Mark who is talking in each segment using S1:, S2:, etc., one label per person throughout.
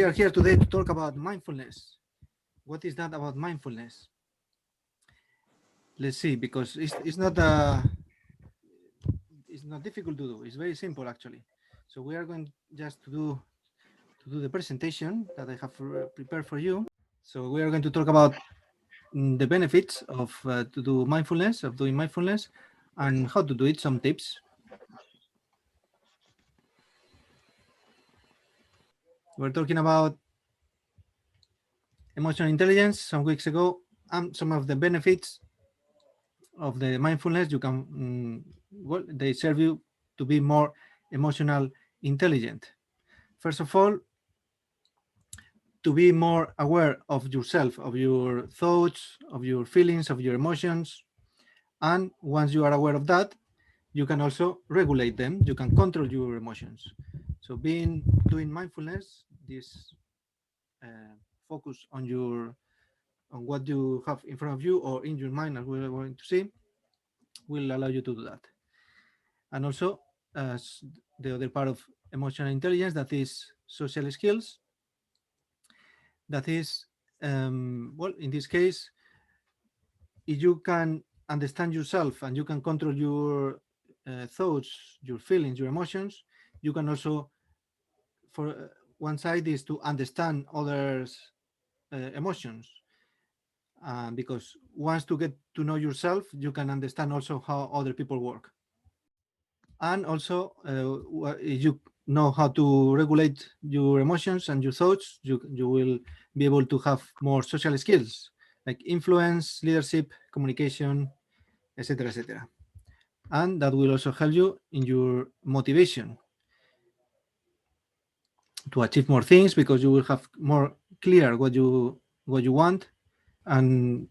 S1: are here today to talk about mindfulness. What is that about mindfulness? Let's see, because it's not difficult to do. It's very simple actually. So we are going just to do the presentation that I have prepared for you. So we are going to talk about the benefits of doing mindfulness, and how to do it. Some tips. We're talking about emotional intelligence some weeks ago, and some of the benefits of the mindfulness. You can they serve you to be more emotional intelligent. First of all, to be more aware of yourself, of your thoughts, of your feelings, of your emotions. And once you are aware of that, you can also regulate them. You can control your emotions. So doing mindfulness, this focus on what you have in front of you or in your mind, as we're going to see, will allow you to do that. And also, the other part of emotional intelligence, that is social skills. That is, well, in this case, if you can understand yourself and you can control your thoughts, your feelings, your emotions, you can also, for one side is to understand others' emotions. Because once to get to know yourself, you can understand also how other people work. And also, if you know how to regulate your emotions and your thoughts, you will be able to have more social skills like influence, leadership, communication, etc., etc. And that will also help you in your motivation to achieve more things, because you will have more clear what you want, and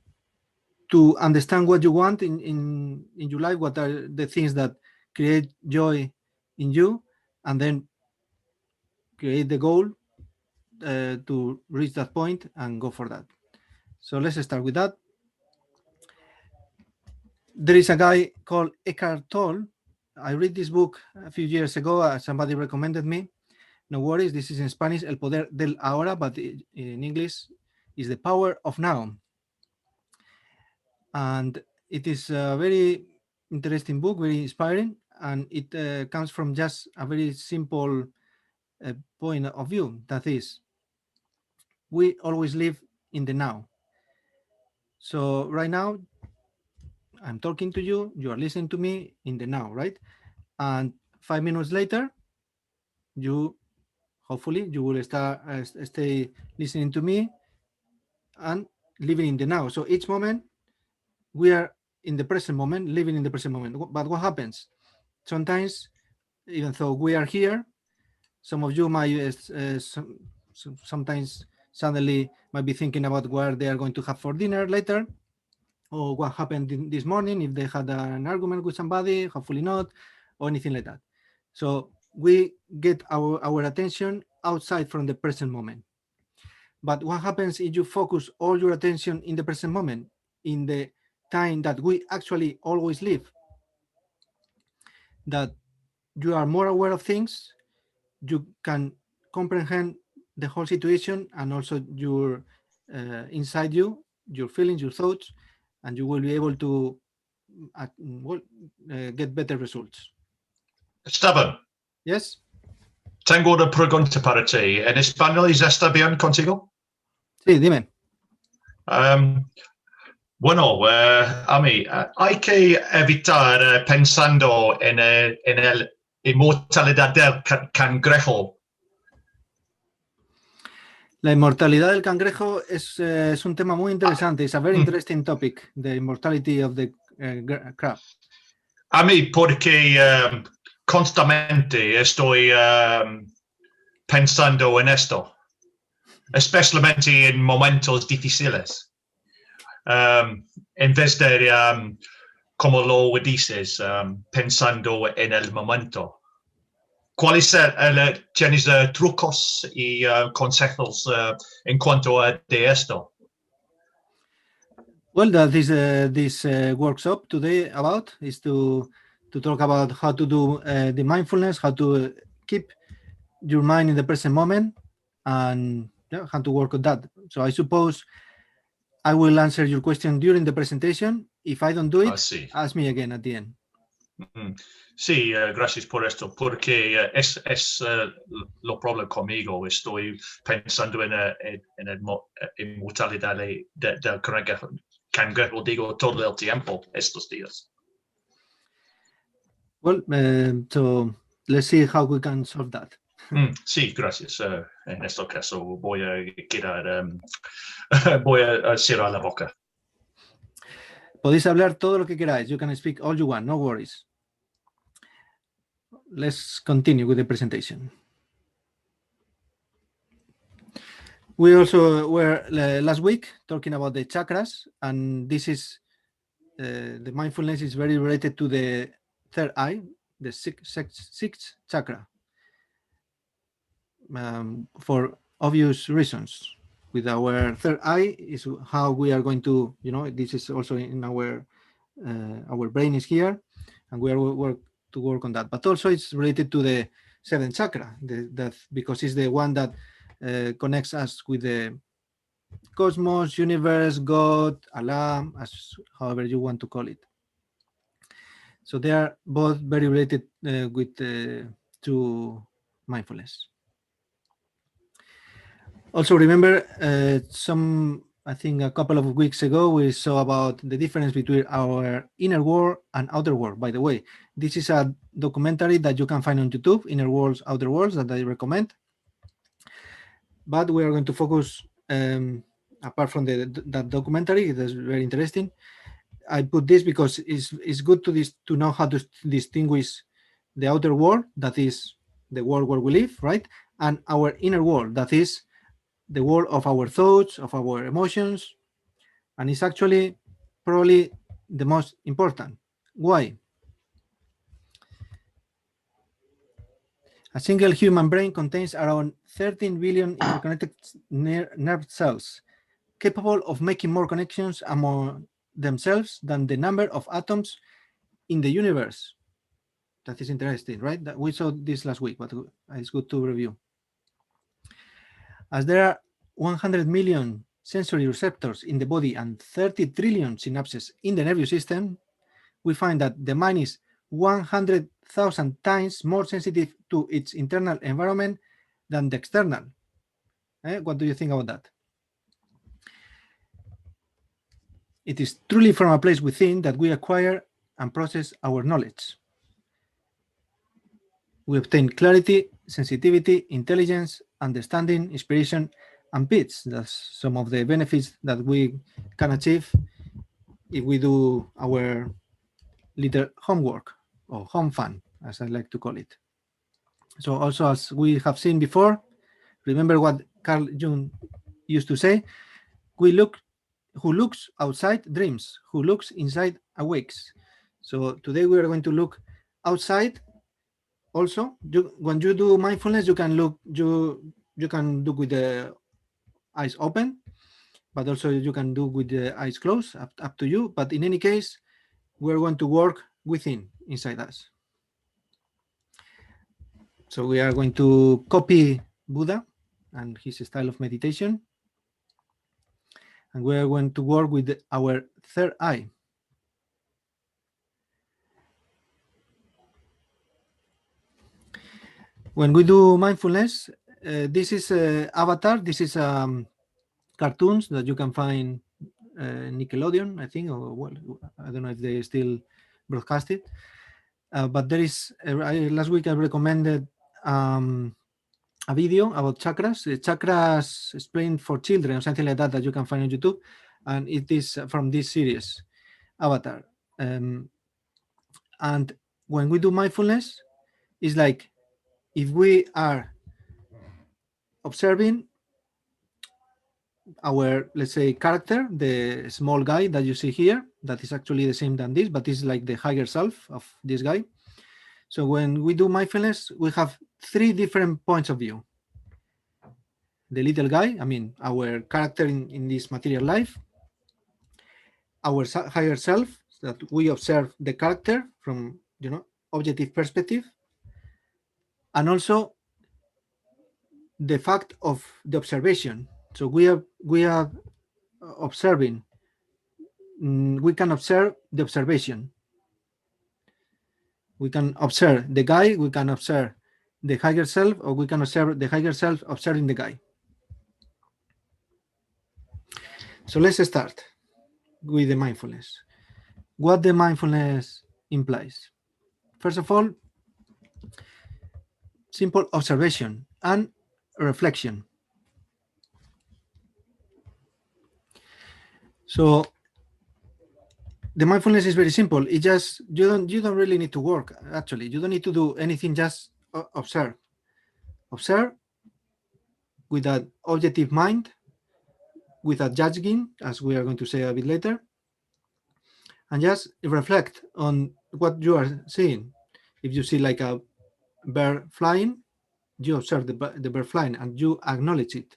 S1: to understand what you want in your life, what are the things that create joy in you, and then create the goal to reach that point and go for that. So let's start with that. There is a guy called Eckhart Tolle. I read this book a few years ago. Somebody recommended me. No worries, this is in Spanish, El Poder del Ahora, but in English is The Power of Now. And it is a very interesting book, very inspiring, and it comes from just a very simple point of view. That is, we always live in the now. So right now, I'm talking to you, you are listening to me in the now, right? And 5 minutes later, hopefully you will stay listening to me and living in the now. So each moment we are in the present moment, living in the present moment. But what happens? Sometimes, even though we are here, some of you might sometimes suddenly might be thinking about what they are going to have for dinner later, or what happened this morning, if they had an argument with somebody, hopefully not, or anything like that. So we get our attention outside from the present moment. But what happens if you focus all your attention in the present moment, in the time that we actually always live? That you are more aware of things, you can comprehend the whole situation, and also your inside you, your feelings, your thoughts, and you will be able to get better results.
S2: Esteban.
S1: Yes.
S2: Tengo una pregunta para ti. ¿En español está bien contigo?
S1: Sí, dime.
S2: Bueno, a mí, hay que evitar pensando en la inmortalidad del cangrejo.
S1: La inmortalidad del cangrejo es un tema muy interesante. It's a very interesting topic, the immortality of the crab.
S2: A mí, porque constantemente estoy pensando en esto, especialmente en momentos difíciles. En vez de, como lo dices, pensando en el momento. ¿Cuáles tienes trucos y consejos en cuanto a de esto?
S1: Well, that this workshop today about is to talk about how to do the mindfulness, how to keep your mind in the present moment, and how to work on that. So I suppose I will answer your question during the presentation. If I don't do it,
S2: Sí.
S1: ask me again at the end.
S2: Sí, gracias por esto, porque es lo problema conmigo. Estoy pensando en la inmortalidad del cangrejo, digo, todo el tiempo estos días.
S1: Well, so let's see how we can solve that.
S2: Sí, gracias. En este caso voy a quedar, voy a cerrar la boca.
S1: Podéis hablar todo lo que queráis. You can speak all you want, no worries. Let's continue with the presentation. We also were last week talking about the chakras, and this is the mindfulness is very related to the third eye, the sixth chakra, for obvious reasons. With our third eye is how we are going to, this is also in our brain is here, and we are to work on that. But also it's related to the seventh chakra, because it's the one that connects us with the cosmos, universe, God, Allah, as however you want to call it. So they are both very related to mindfulness. Also remember I think a couple of weeks ago, we saw about the difference between our inner world and outer world. By the way, this is a documentary that you can find on YouTube, Inner Worlds, Outer Worlds, that I recommend. But we are going to focus, apart from that documentary, it is very interesting. I put this because it's good to know how to distinguish the outer world, that is the world where we live, right? And our inner world, that is the world of our thoughts, of our emotions, and it's actually probably the most important. Why? A single human brain contains around 13 billion interconnected nerve cells, capable of making more connections among themselves than the number of atoms in the universe. That is interesting, right? We saw this last week, but it's good to review. As there are 100 million sensory receptors in the body and 30 trillion synapses in the nervous system, we find that the mind is 100,000 times more sensitive to its internal environment than the external. What do you think about that? It is truly from a place within that we acquire and process our knowledge. We obtain clarity, sensitivity, intelligence, understanding, inspiration, and peace. That's some of the benefits that we can achieve if we do our little homework, or home fun, as I like to call it. So also, as we have seen before, remember what Carl Jung used to say: who looks outside dreams, who looks inside awakes. So today we are going to look outside. Also, when you do mindfulness, you can look with the eyes open, but also you can do with the eyes closed, up to you. But in any case, we're going to work within, inside us. So we are going to copy Buddha and his style of meditation, and we are going to work with our third eye. When we do mindfulness, this is Avatar. This is cartoons that you can find Nickelodeon, I think, or well, I don't know if they still broadcast it. But there is last week I recommended a video about chakras, chakras explained for children or something like that you can find on YouTube, and it is from this series, Avatar. And when we do mindfulness, it's like if we are observing our, let's say, character, the small guy that you see here, that is actually the same than this, but it's like the higher self of this guy. So when we do mindfulness, we have three different points of view. The little guy, I mean, our character in this material life, our higher self, that we observe the character from, objective perspective, and also the fact of the observation. So we are observing. We can observe the observation. We can observe the guy. We can observe the higher self, or we can observe the higher self observing the guy. So let's start with the mindfulness. What the mindfulness implies. First of all, simple observation and reflection. So the mindfulness is very simple. It just you don't really need to work. Actually, you don't need to do anything. Just observe with an objective mind, without judging, as we are going to say a bit later, and just reflect on what you are seeing. If you see like a bird flying, you observe the bird flying and you acknowledge it.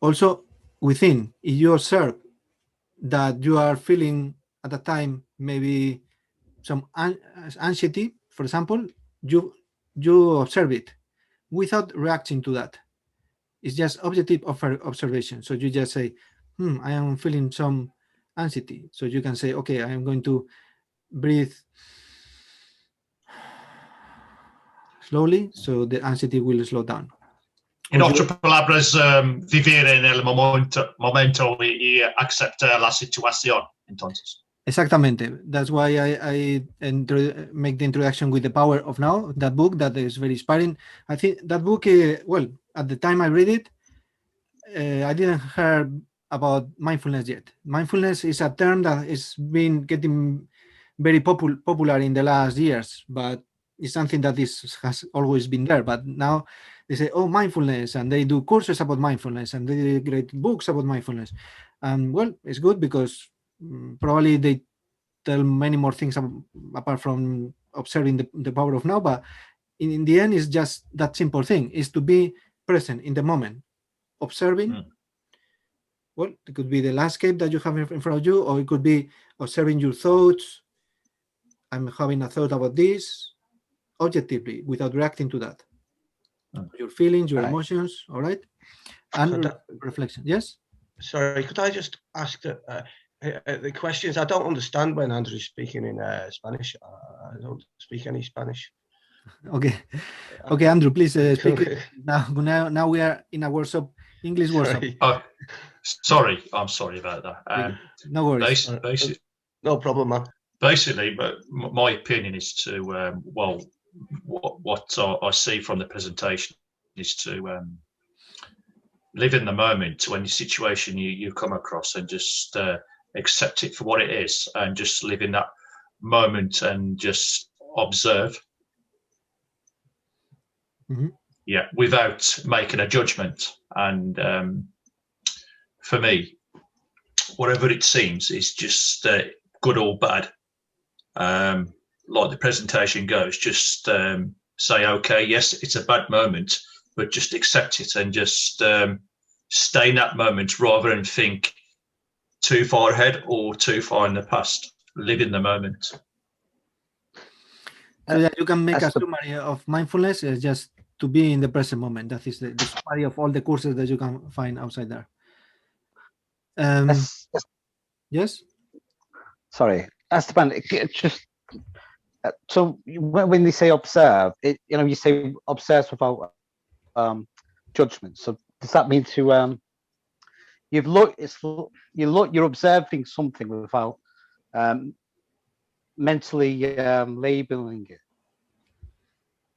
S1: Also, within, if you observe that you are feeling at the time maybe some anxiety, for example, you observe it without reacting to that. It's just objective observation. So you just say, I am feeling some anxiety. So you can say, okay, I am going to breathe slowly, so the anxiety will slow down.
S2: In otras palabras, vivir en el momento y aceptar la situación, entonces.
S1: Exactamente. That's why I make the introduction with The Power of Now, that book that is very inspiring. I think that book, well, at the time I read it, I didn't hear about mindfulness yet. Mindfulness is a term that has been getting very popular in the last years, but it's something that has always been there. But now they say, oh, mindfulness, and they do courses about mindfulness, and they write books about mindfulness. And well, it's good because probably they tell many more things apart from observing the power of now. But in the end, it's just that simple thing, is to be present in the moment, observing. Well, it could be the landscape that you have in front of you, or it could be observing your thoughts. I'm having a thought about this, objectively, without reacting to that. Your feelings, your emotions, all right? And reflection. Yes?
S3: Sorry, could I just ask the questions? I don't understand when Andrew's speaking in Spanish. I don't speak any Spanish.
S1: Okay. Okay, Andrew, please speak. Now we are in a workshop, English workshop.
S2: Sorry, I'm sorry about that.
S1: No worries.
S3: No problem, man.
S2: Basically, but my opinion is to, well, what I see from the presentation is to live in the moment to any situation you come across, and just accept it for what it is, and just live in that moment and just observe. Yeah, without making a judgment. And for me, whatever it seems is just good or bad. Like the presentation goes, just say, okay, yes, it's a bad moment, but just accept it and just stay in that moment rather than think too far ahead or too far in the past. Live in the moment.
S1: So that you can make a summary of mindfulness is just to be in the present moment. That is the summary of all the courses that you can find outside there. Yes? Sorry.
S4: Esteban, just so when they say observe, you say observe without judgment. So does that mean to you're observing something without mentally labeling it?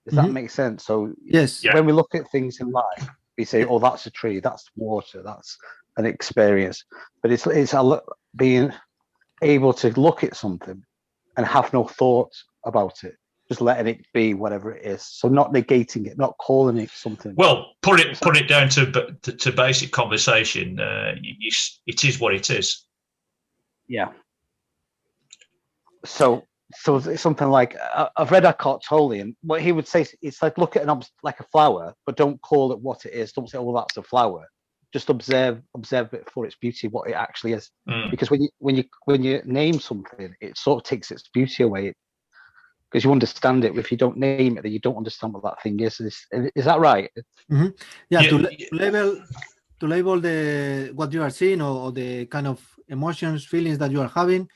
S4: Does that make sense? So
S1: yes,
S4: when we look at things in life, we say, "Oh, that's a tree, that's water, that's an experience." But it's being able to look at something and have no thoughts about it, just letting it be whatever it is. So not negating it, not calling it something.
S2: Well, put it down to basic conversation. It is what it is.
S4: Yeah. So it's something like I've read Eckhart Tolle, and what he would say, it's like look at like a flower, but don't call it what it is. Don't say, "Oh, that's a flower." Just observe it for its beauty, what it actually is. Because when you name something, it sort of takes its beauty away. because you understand it. If you don't name it, then you don't understand what that thing is. Is that right?
S1: Yeah,
S2: Yeah,
S1: to label the what you are seeing, or the kind of emotions, feelings that you are having.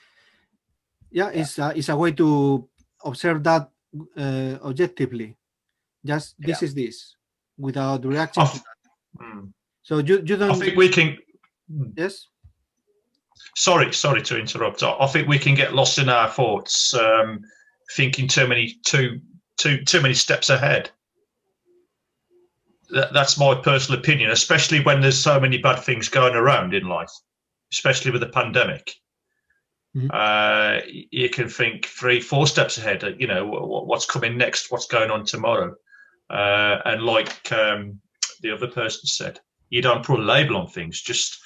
S1: Yeah, it's a way to observe that objectively. Just this is this, without reacting to that. So you
S2: I
S1: don't.
S2: think we can.
S1: Yes.
S2: Sorry to interrupt. I think we can get lost in our thoughts, thinking too many steps ahead. That's my personal opinion, especially when there's so many bad things going around in life, especially with the pandemic. You can think 3-4 steps ahead. You know, what's coming next, what's going on tomorrow, and like the other person said, you don't put a label on things. Just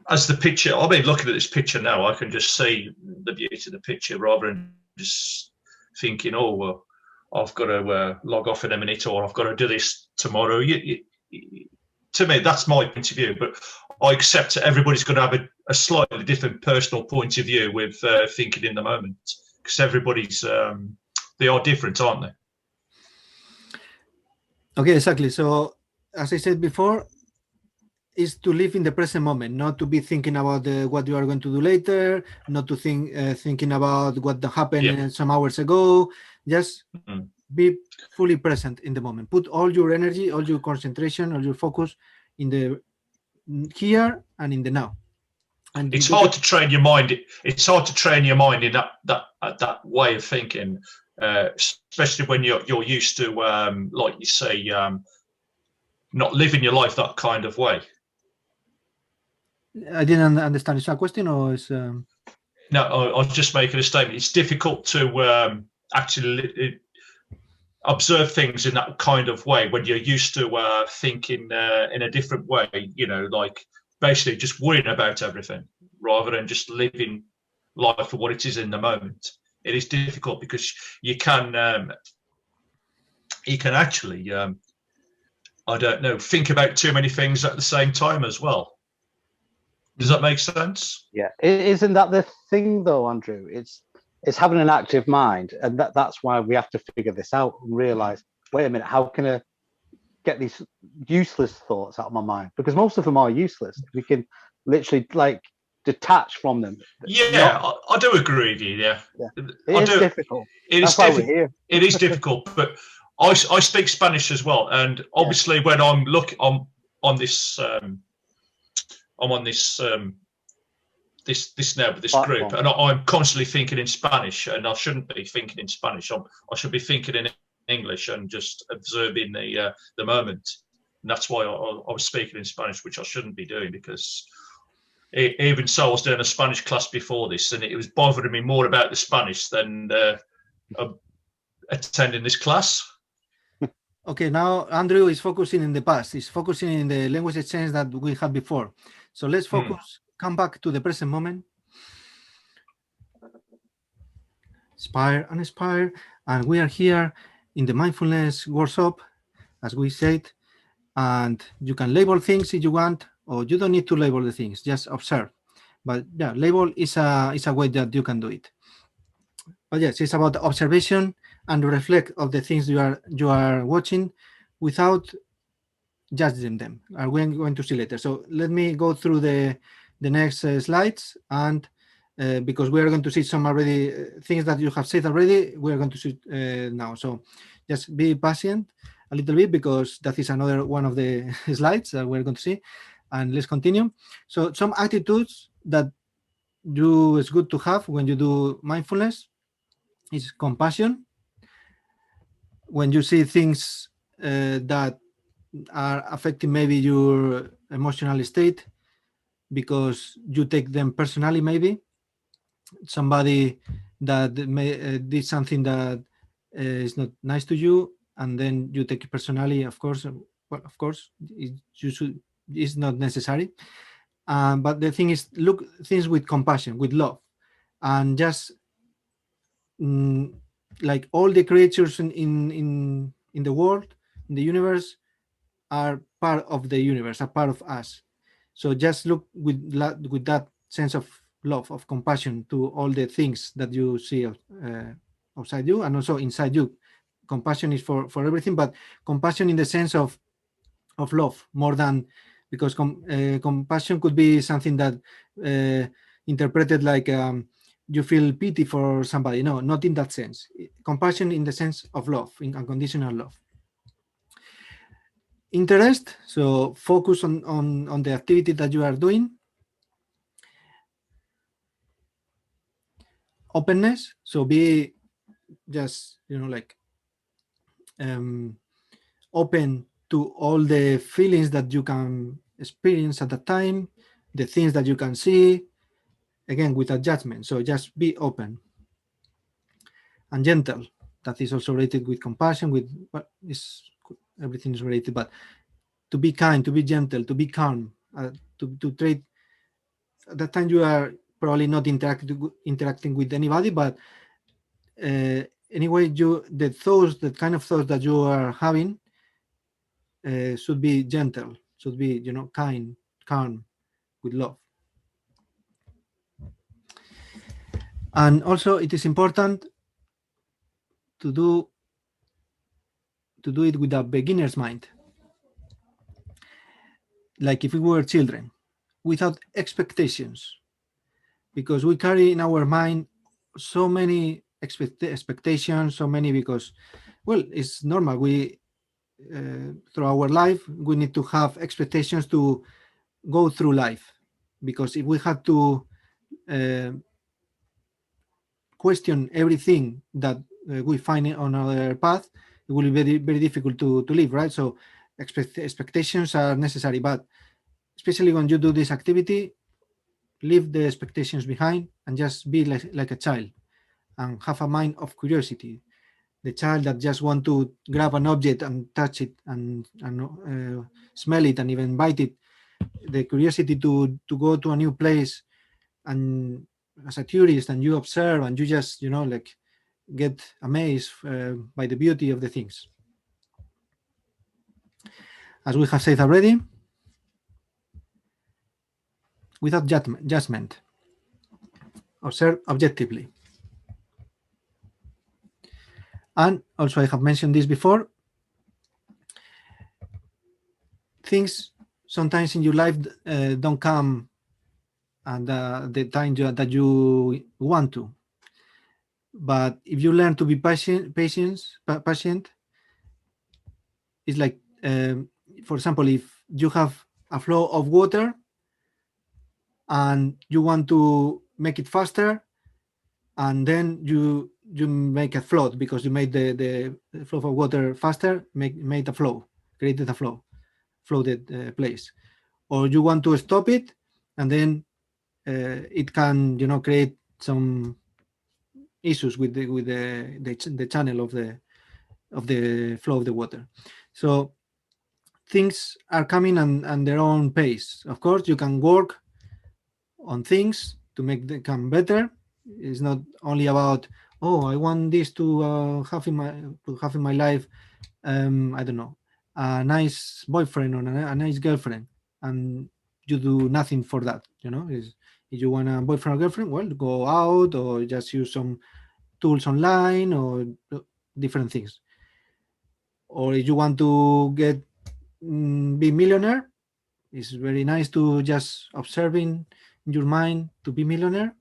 S2: as the picture, I mean, looking at this picture now, I can just see the beauty of the picture rather than just thinking, oh, well, I've got to log off in a minute, or I've got to do this tomorrow. To me, that's my point of view, but I accept that everybody's going to have a slightly different personal point of view with thinking in the moment, because everybody's, they are different, aren't they?
S1: Okay, exactly. So, as I said before, is to live in the present moment, not to be thinking about what you are going to do later, not to thinking about what happened some hours ago. Just be fully present in the moment. Put all your energy, all your concentration, all your focus in the here and in the now. And
S2: it's hard to train your mind. It's hard to train your mind in that way of thinking, especially when you're used to, like you say, not living your life that kind of way.
S1: I didn't understand. Is that a question or is?
S2: No, I was just making a statement. It's difficult to actually observe things in that kind of way when you're used to thinking in a different way. You know, like basically just worrying about everything rather than just living life for what it is in the moment. It is difficult because you can actually, I don't know, think about too many things at the same time as well. Does that make sense?
S4: Yeah. Isn't that the thing though, Andrew? It's having an active mind, and that's why we have to figure this out and realize, wait a minute, how can I get these useless thoughts out of my mind? Because most of them are useless. We can literally like detach from them.
S2: Yeah, I do agree with you. Yeah.
S4: It is difficult.
S2: That's why we're here. It is difficult, but I speak Spanish as well, and obviously when I'm on this group, and I'm constantly thinking in Spanish, and I shouldn't be thinking in Spanish. I should be thinking in English and just observing the moment. And that's why I was speaking in Spanish, which I shouldn't be doing, because even so, I was doing a Spanish class before this, and it was bothering me more about the Spanish than attending this class.
S1: Okay, now Andrew is focusing in the past. He's focusing in the language exchange that we had before. So let's focus, come back to the present moment. Inspire and expire. And we are here in the mindfulness workshop, as we said. And you can label things if you want, or you don't need to label the things, just observe. But yeah, label is a way that you can do it. But yes, it's about observation and reflect of the things you are watching without judging them. We're going to see later. So let me go through the next slides, and because we are going to see some already things that you have said already, we are going to see now. So just be patient a little bit, because that is another one of the slides that we're going to see. And let's continue. So some attitudes that it's good to have when you do mindfulness is compassion. When you see things that are affecting maybe your emotional state because you take them personally, maybe somebody that did something that is not nice to you, and then you take it personally. Of course, well, of course, it's not necessary. But the thing is, look things with compassion, with love, and just like all the creatures in the world, in the universe, are part of the universe, are part of us. So just look with that sense of love, of compassion to all the things that you see outside you and also inside you. Compassion is for everything, but compassion in the sense of love more than, because compassion could be something that interpreted like you feel pity for somebody. No, not in that sense. Compassion in the sense of love, in unconditional love. Interest, so focus on the activity that you are doing. Openness, so be just, like open to all the feelings that you can experience at the time, the things that you can see, again, without judgment. So just be open. And gentle, that is also related with compassion, with what is, everything is related, but to be kind, to be gentle, to be calm, to treat, at that time you are probably not interacting with anybody, but anyway, the kind of thoughts that you are having should be gentle, should be, kind, calm, with love. And also it is important to do it with a beginner's mind, like if we were children, without expectations, because we carry in our mind so many expectations, so many, because, well, it's normal. We through our life, we need to have expectations to go through life, because if we have to question everything that we find on our path, it will be very, very difficult to live, right? So expectations are necessary, but especially when you do this activity, leave the expectations behind and just be like a child and have a mind of curiosity. The child that just want to grab an object and touch it and smell it and even bite it. The curiosity to go to a new place and as a tourist, and you observe and you just, like get amazed by the beauty of the things. As we have said already, without judgment, observe objectively. And also, I have mentioned this before, things sometimes in your life don't come at the time that you want to. But if you learn to be patient, it's like, for example, if you have a flow of water and you want to make it faster, and then you make a flood because you made the flow of water faster, made a flow, created a flooded place. Or you want to stop it, and then it can, create some issues with the channel of the flow of the water. So things are coming on their own pace. Of course, you can work on things to make them come better. It's not only about, I want this to have in my life. I don't know, a nice boyfriend or a nice girlfriend, and you do nothing for that. If you want a boyfriend or girlfriend, well, go out or just use some tools online or different things. Or if you want to be millionaire, it's very nice to just observing in your mind to be millionaire,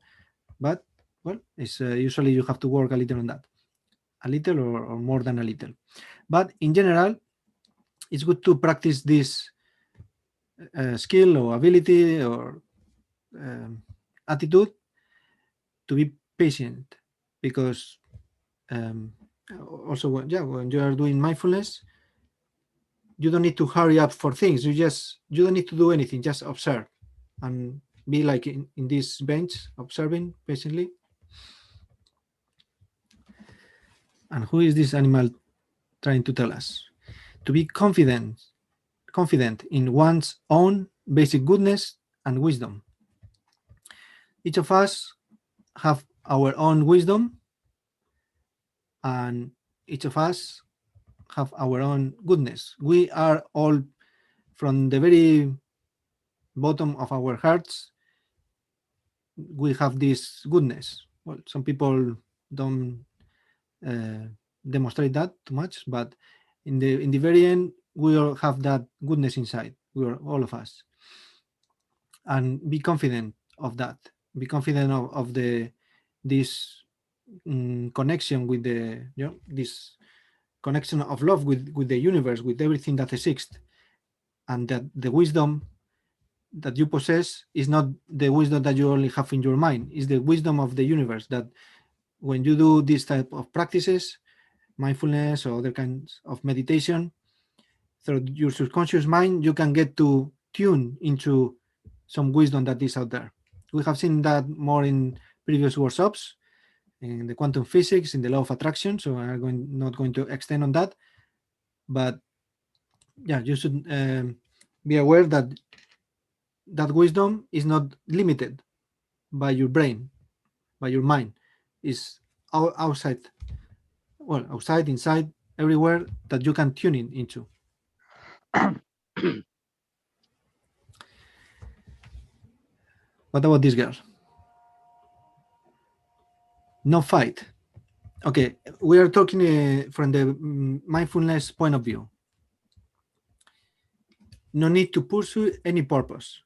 S1: but well, it's usually you have to work a little on that, a little or more than a little. But in general, it's good to practice this skill or ability or attitude to be patient, because also when you are doing mindfulness, you don't need to hurry up for things. You don't need to do anything, just observe and be like in this bench, observing patiently. And who is this animal trying to tell us? To be confident in one's own basic goodness and wisdom. Each of us have our own wisdom, and each of us have our own goodness. We are all, from the very bottom of our hearts, we have this goodness. Well, some people don't demonstrate that too much, but in the very end, we all have that goodness inside. We are all of us, and be confident of that. Be confident of this connection with this connection of love with the universe, with everything that exists, and that the wisdom that you possess is not the wisdom that you only have in your mind. It's the wisdom of the universe, that when you do this type of practices, mindfulness or other kinds of meditation, through your subconscious mind, you can get to tune into some wisdom that is out there. We have seen that more in previous workshops, in the quantum physics, in the law of attraction. So I'm not going to extend on that, but yeah, you should be aware that that wisdom is not limited by your brain, by your mind. Is outside, outside, inside, everywhere that you can tune into. What about this girl? No fight. Okay, we are talking from the mindfulness point of view. No need to pursue any purpose.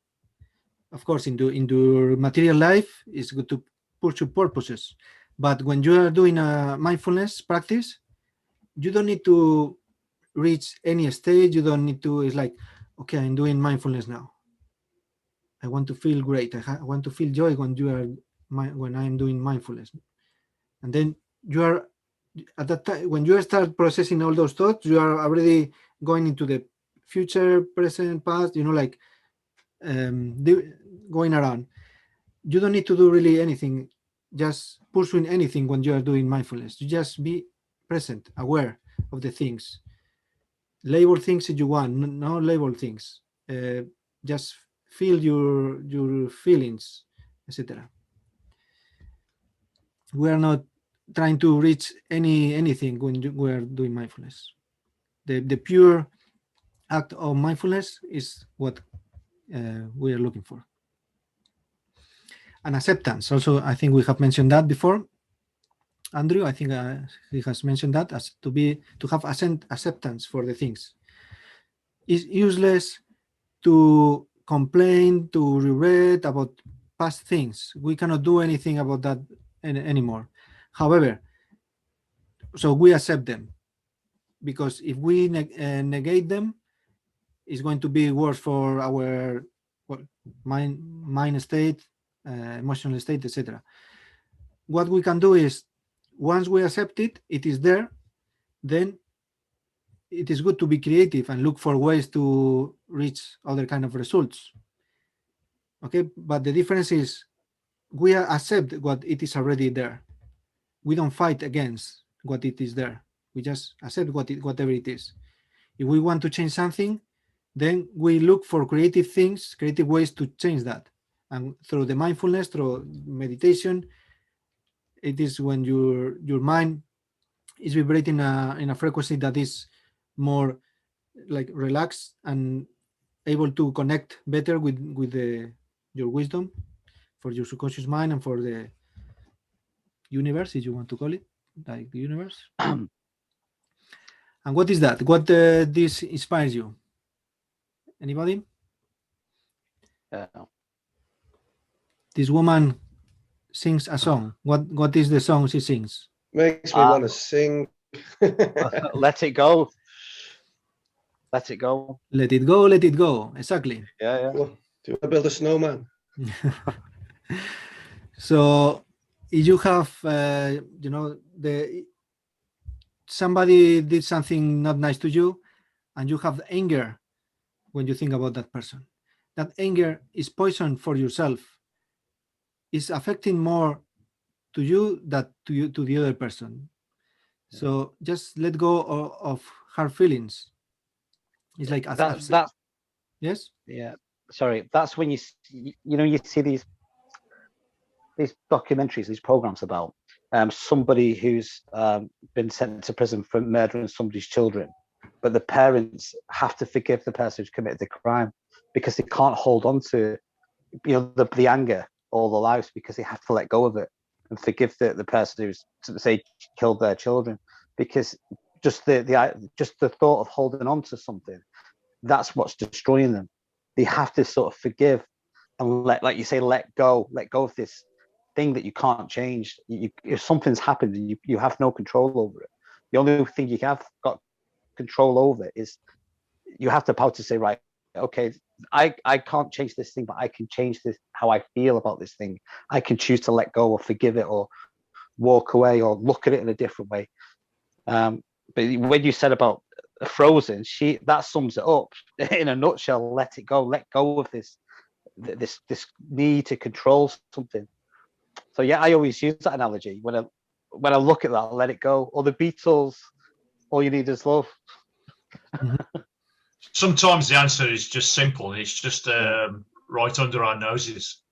S1: Of course, in your material life, it's good to pursue purposes. But when you are doing a mindfulness practice, you don't need to reach any stage. You don't need to, it's like, okay, I'm doing mindfulness now. I want to feel great. I want to feel joy when I'm doing mindfulness. And then you are, at that time, when you start processing all those thoughts, you are already going into the future, present, past, like going around. You don't need to do really anything, just pursuing anything when you are doing mindfulness. You just be present, aware of the things. Label things if you want, no label things. Just feel your feelings, etc. We are not trying to reach anything when we are doing mindfulness. The pure act of mindfulness is what we are looking for. And acceptance. Also, I think we have mentioned that before. Andrew, I think he has mentioned that as to have acceptance for the things. It's useless to complain, to regret about past things. We cannot do anything about that anymore. However, so we accept them, because if we negate them, it's going to be worse for our mind state, emotional state, etc. What we can do is, once we accept it, it is there, then it is good to be creative and look for ways to reach other kind of results. Okay, but the difference is we accept what it is already there. We don't fight against what it is there. We just accept whatever it is. If we want to change something, then we look for creative things, creative ways to change that. And through the mindfulness, through meditation, it is when your mind is vibrating in a frequency that is more like relaxed and able to connect better with your wisdom, for your subconscious mind and for the universe, if you want to call it like the universe. And what is that? What this inspires you? Anybody? This woman sings a song. What is the song she sings?
S3: Makes me want to sing.
S4: Let it go. Let it go.
S1: Let it go, let it go. Exactly.
S4: Yeah.
S3: Well, do I build a snowman?
S1: So if you have, somebody did something not nice to you, and you have anger when you think about that person, that anger is poison for yourself. It's affecting more to you than to the other person. So just let go of hard feelings. It's like
S4: that's
S1: yes.
S4: Yeah. Sorry. That's when you see these documentaries, these programs about somebody who's been sent to prison for murdering somebody's children, but the parents have to forgive the person who's committed the crime because they can't hold on to the anger all their lives, because they have to let go of it. and forgive the person who's, say, killed their children, because just the thought of holding on to something, that's what's destroying them. They have to sort of forgive and like you say, let go of this thing that you can't change. If something's happened, you have no control over it. The only thing you have got control over is you have the power to say, right, okay, I can't change this thing, but I can change this, how I feel about this thing. I can choose to let go or forgive it or walk away or look at it in a different way. But when you said about Frozen, that sums it up in a nutshell. Let it go. Let go of this need to control something. So yeah, I always use that analogy when I look at that. Let it go. Or the Beatles, all you need is love.
S2: Sometimes the answer is just simple. It's just right under our noses.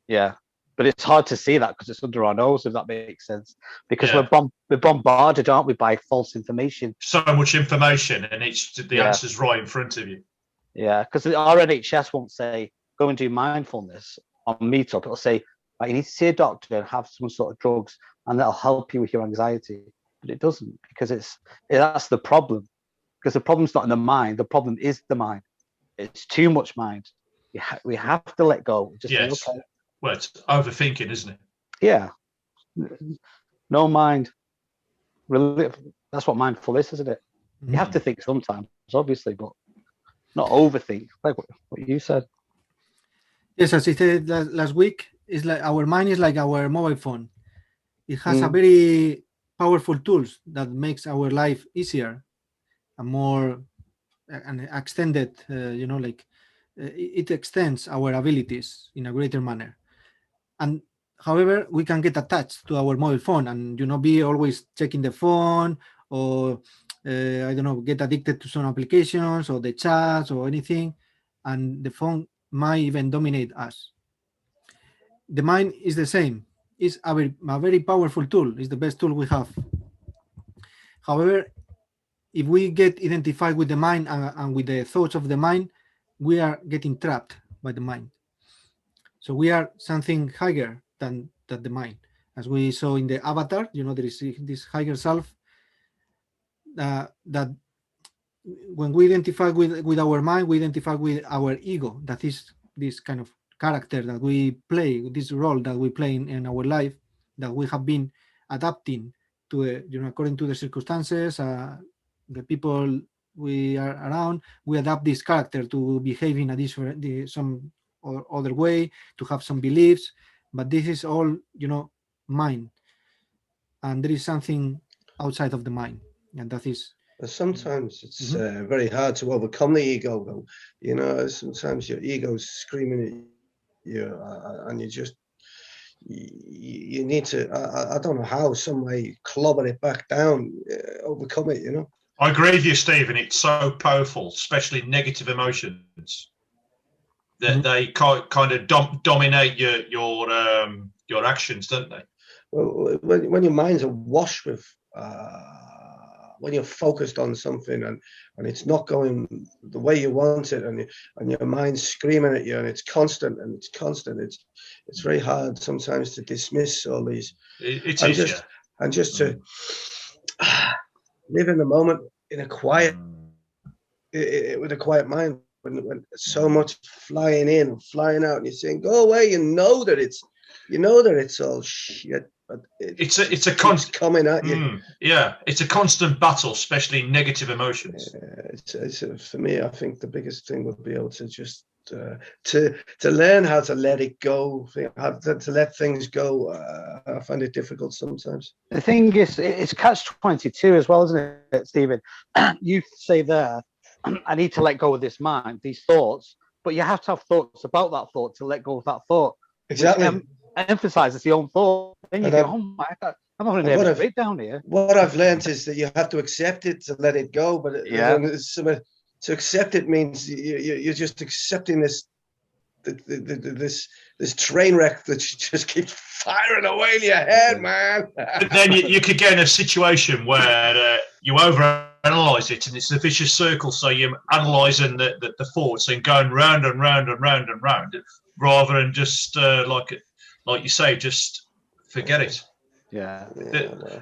S4: Yeah, but it's hard to see that because it's under our nose, if that makes sense. Because we're bombarded, aren't we, by false information?
S2: So much information, and the answer's right in front of you.
S4: Yeah, because our NHS won't say, go and do mindfulness on MeetUp. It'll say, right, you need to see a doctor and have some sort of drugs, and that'll help you with your anxiety. But it doesn't, because that's the problem. Because the problem's not in the mind. The problem is the mind. It's too much mind. We have to let go. Just say, okay.
S2: Well, it's overthinking, isn't it?
S4: Yeah. No mind. Really, that's what mindfulness is, isn't it? You have to think sometimes, obviously, but not overthink, like what you said.
S1: Yes, as I said last week, it's like our mind is like our mobile phone. It has a very powerful tools that makes our life easier and more and extended. It extends our abilities in a greater manner. And however, we can get attached to our mobile phone and be always checking the phone, or get addicted to some applications or the chats or anything, and the phone might even dominate us. The mind is the same. It's a very powerful tool. It's the best tool we have. However, if we get identified with the mind and with the thoughts of the mind, we are getting trapped by the mind. So we are something higher than the mind. As we saw in the avatar, there is this higher self that when we identify with our mind, we identify with our ego. That is this kind of character that we play, this role that we play in our life, that we have been adapting to, according to the circumstances, the people we are around. We adapt this character to behave in a different, some or other way, to have some beliefs. But this is all, mind, and there is something outside of the mind, and that is.
S3: Sometimes it's very hard to overcome the ego, though. Sometimes your ego's screaming at you, and you need to. I don't know how, some way, clobber it back down, overcome it.
S2: I agree with you, Stephen. It's so powerful, especially negative emotions. That they kind of dominate your actions, don't they?
S3: Well, when your mind's awash with, when you're focused on something and it's not going the way you want it, and your mind's screaming at you, and it's constant, it's very hard sometimes to dismiss all these.
S2: It is,
S3: and just to live in the moment in a quiet, with a quiet mind. When so much flying in and flying out, and you're saying, "Go away," you know that it's all shit, but
S2: it's a constant
S3: coming at you.
S2: It's a constant battle, especially negative emotions.
S3: It's for me, I think the biggest thing would be able to just to learn how to let it go, how to let things go. I find it difficult sometimes.
S4: The thing is, it's catch-22 as well, isn't it, Stephen? You say there, I need to let go of this mind, these thoughts, but you have to have thoughts about that thought to let go of that thought.
S3: Exactly.
S4: Which, emphasizes your own thought. Then you go, oh my God, I'm having a nervous break down here.
S3: What I've learned is that you have to accept it to let it go. But to accept it means you're just accepting this train wreck that just keeps firing away in your head, man.
S2: But then you could get in a situation where you overanalyze it, and it's a vicious circle. So you're analysing the thoughts and going round and round and round and round, rather than just like you say, just forget it.
S4: Yeah.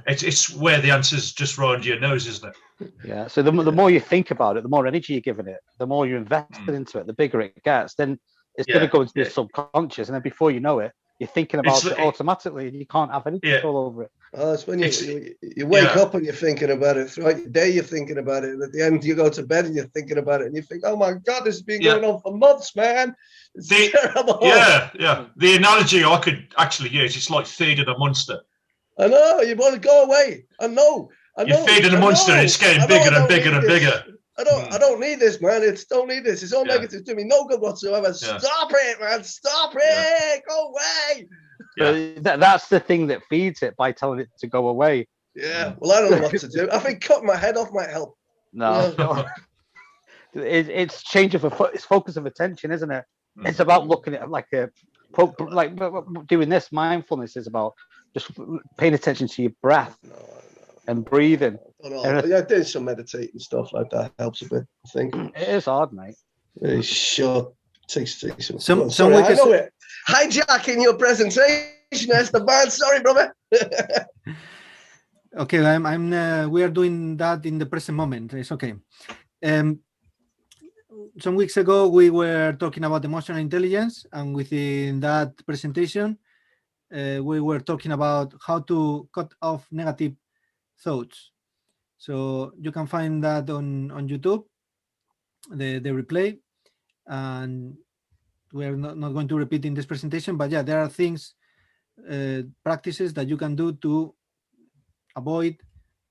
S2: It's where the answer's just round your nose, isn't it?
S4: Yeah. So the more you think about it, the more energy you're giving it, the more you're invested into it, the bigger it gets. Then it's going to go into the subconscious, and then before you know it, you're thinking about it automatically, and you can't have any control over it.
S3: Oh, it's when you wake up and you're thinking about it. Throughout your day, you're thinking about it. And at the end, you go to bed and you're thinking about it. And you think, oh, my God, this has been going on for months, man. It's terrible.
S2: Yeah. The analogy I could actually use, it's like feeding a monster.
S3: I know. You want to go away. I know.
S2: You're feeding a monster and it's getting bigger and bigger and bigger.
S3: I don't need this, man. Don't need this. It's all negative to me. No good whatsoever. Yeah. Stop it, man. Stop it. Go away.
S4: Yeah. That's the thing that feeds it by telling it to go away.
S3: Yeah. Well, I don't know what to do. I think cutting my head off might help.
S4: No. It's change of it's focus of attention, isn't it? It's about looking at like doing this. Mindfulness is about just paying attention to your breath and breathing.
S3: Doing some meditating stuff like that helps a bit, I think.
S4: It is hard, mate.
S3: It's sure. Takes
S1: some
S3: sorry, I know it. Hijacking your presentation, Esteban. Sorry, brother.
S1: Okay, we are doing that in the present moment. It's okay. Some weeks ago, we were talking about emotional intelligence, and within that presentation, we were talking about how to cut off negative thoughts. So you can find that on YouTube, the replay, and we're not going to repeat in this presentation, but yeah, there are things, practices that you can do to avoid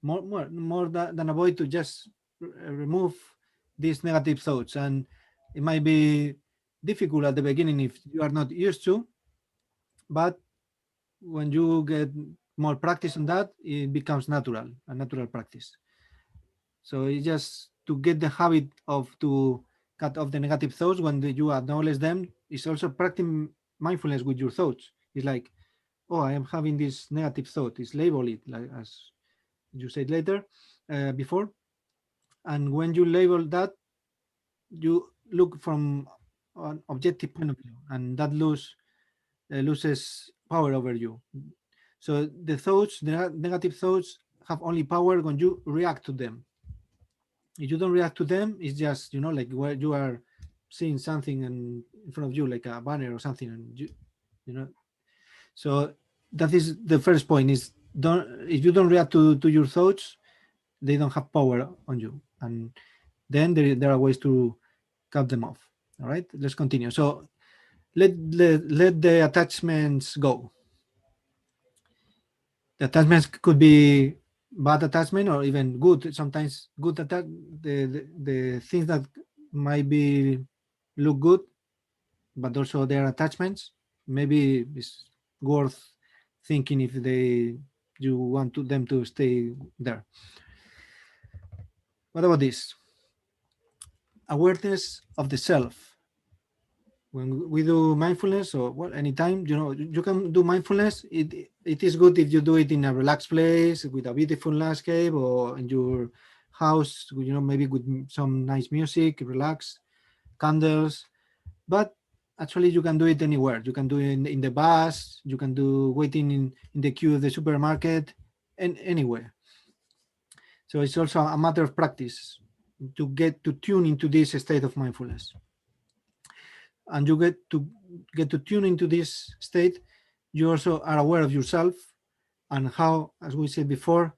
S1: more than avoid, to just remove these negative thoughts. And it might be difficult at the beginning if you are not used to, but when you get more practice on that, it becomes a natural practice. So it's just to get the habit of to cut off the negative thoughts. When you acknowledge them, it's also practicing mindfulness with your thoughts. It's like, oh, I am having this negative thought. It's label it, like as you said before. And when you label that, you look from an objective point of view, and that loses power over you. So the thoughts, the negative thoughts, have only power when you react to them. If you don't react to them, it's just, like where you are seeing something in front of you, like a banner or something, and so that is the first point, is if you don't react to your thoughts, they don't have power on you, and then there are ways to cut them off. All right, let's continue. So let the attachments go. The attachments could be bad attachment or even good. Sometimes good the things that might be look good, but also their attachments. Maybe it's worth thinking if you want them to stay there. What about this? Awareness of the self. When we do mindfulness, or anytime, you can do mindfulness. It is good if you do it in a relaxed place with a beautiful landscape, or in your house, maybe with some nice music, relax, candles. But actually, you can do it anywhere. You can do it in the bus. You can do waiting in the queue of the supermarket, and anywhere. So it's also a matter of practice to get to tune into this state of mindfulness. And you get to tune into this state, you also are aware of yourself and how, as we said before,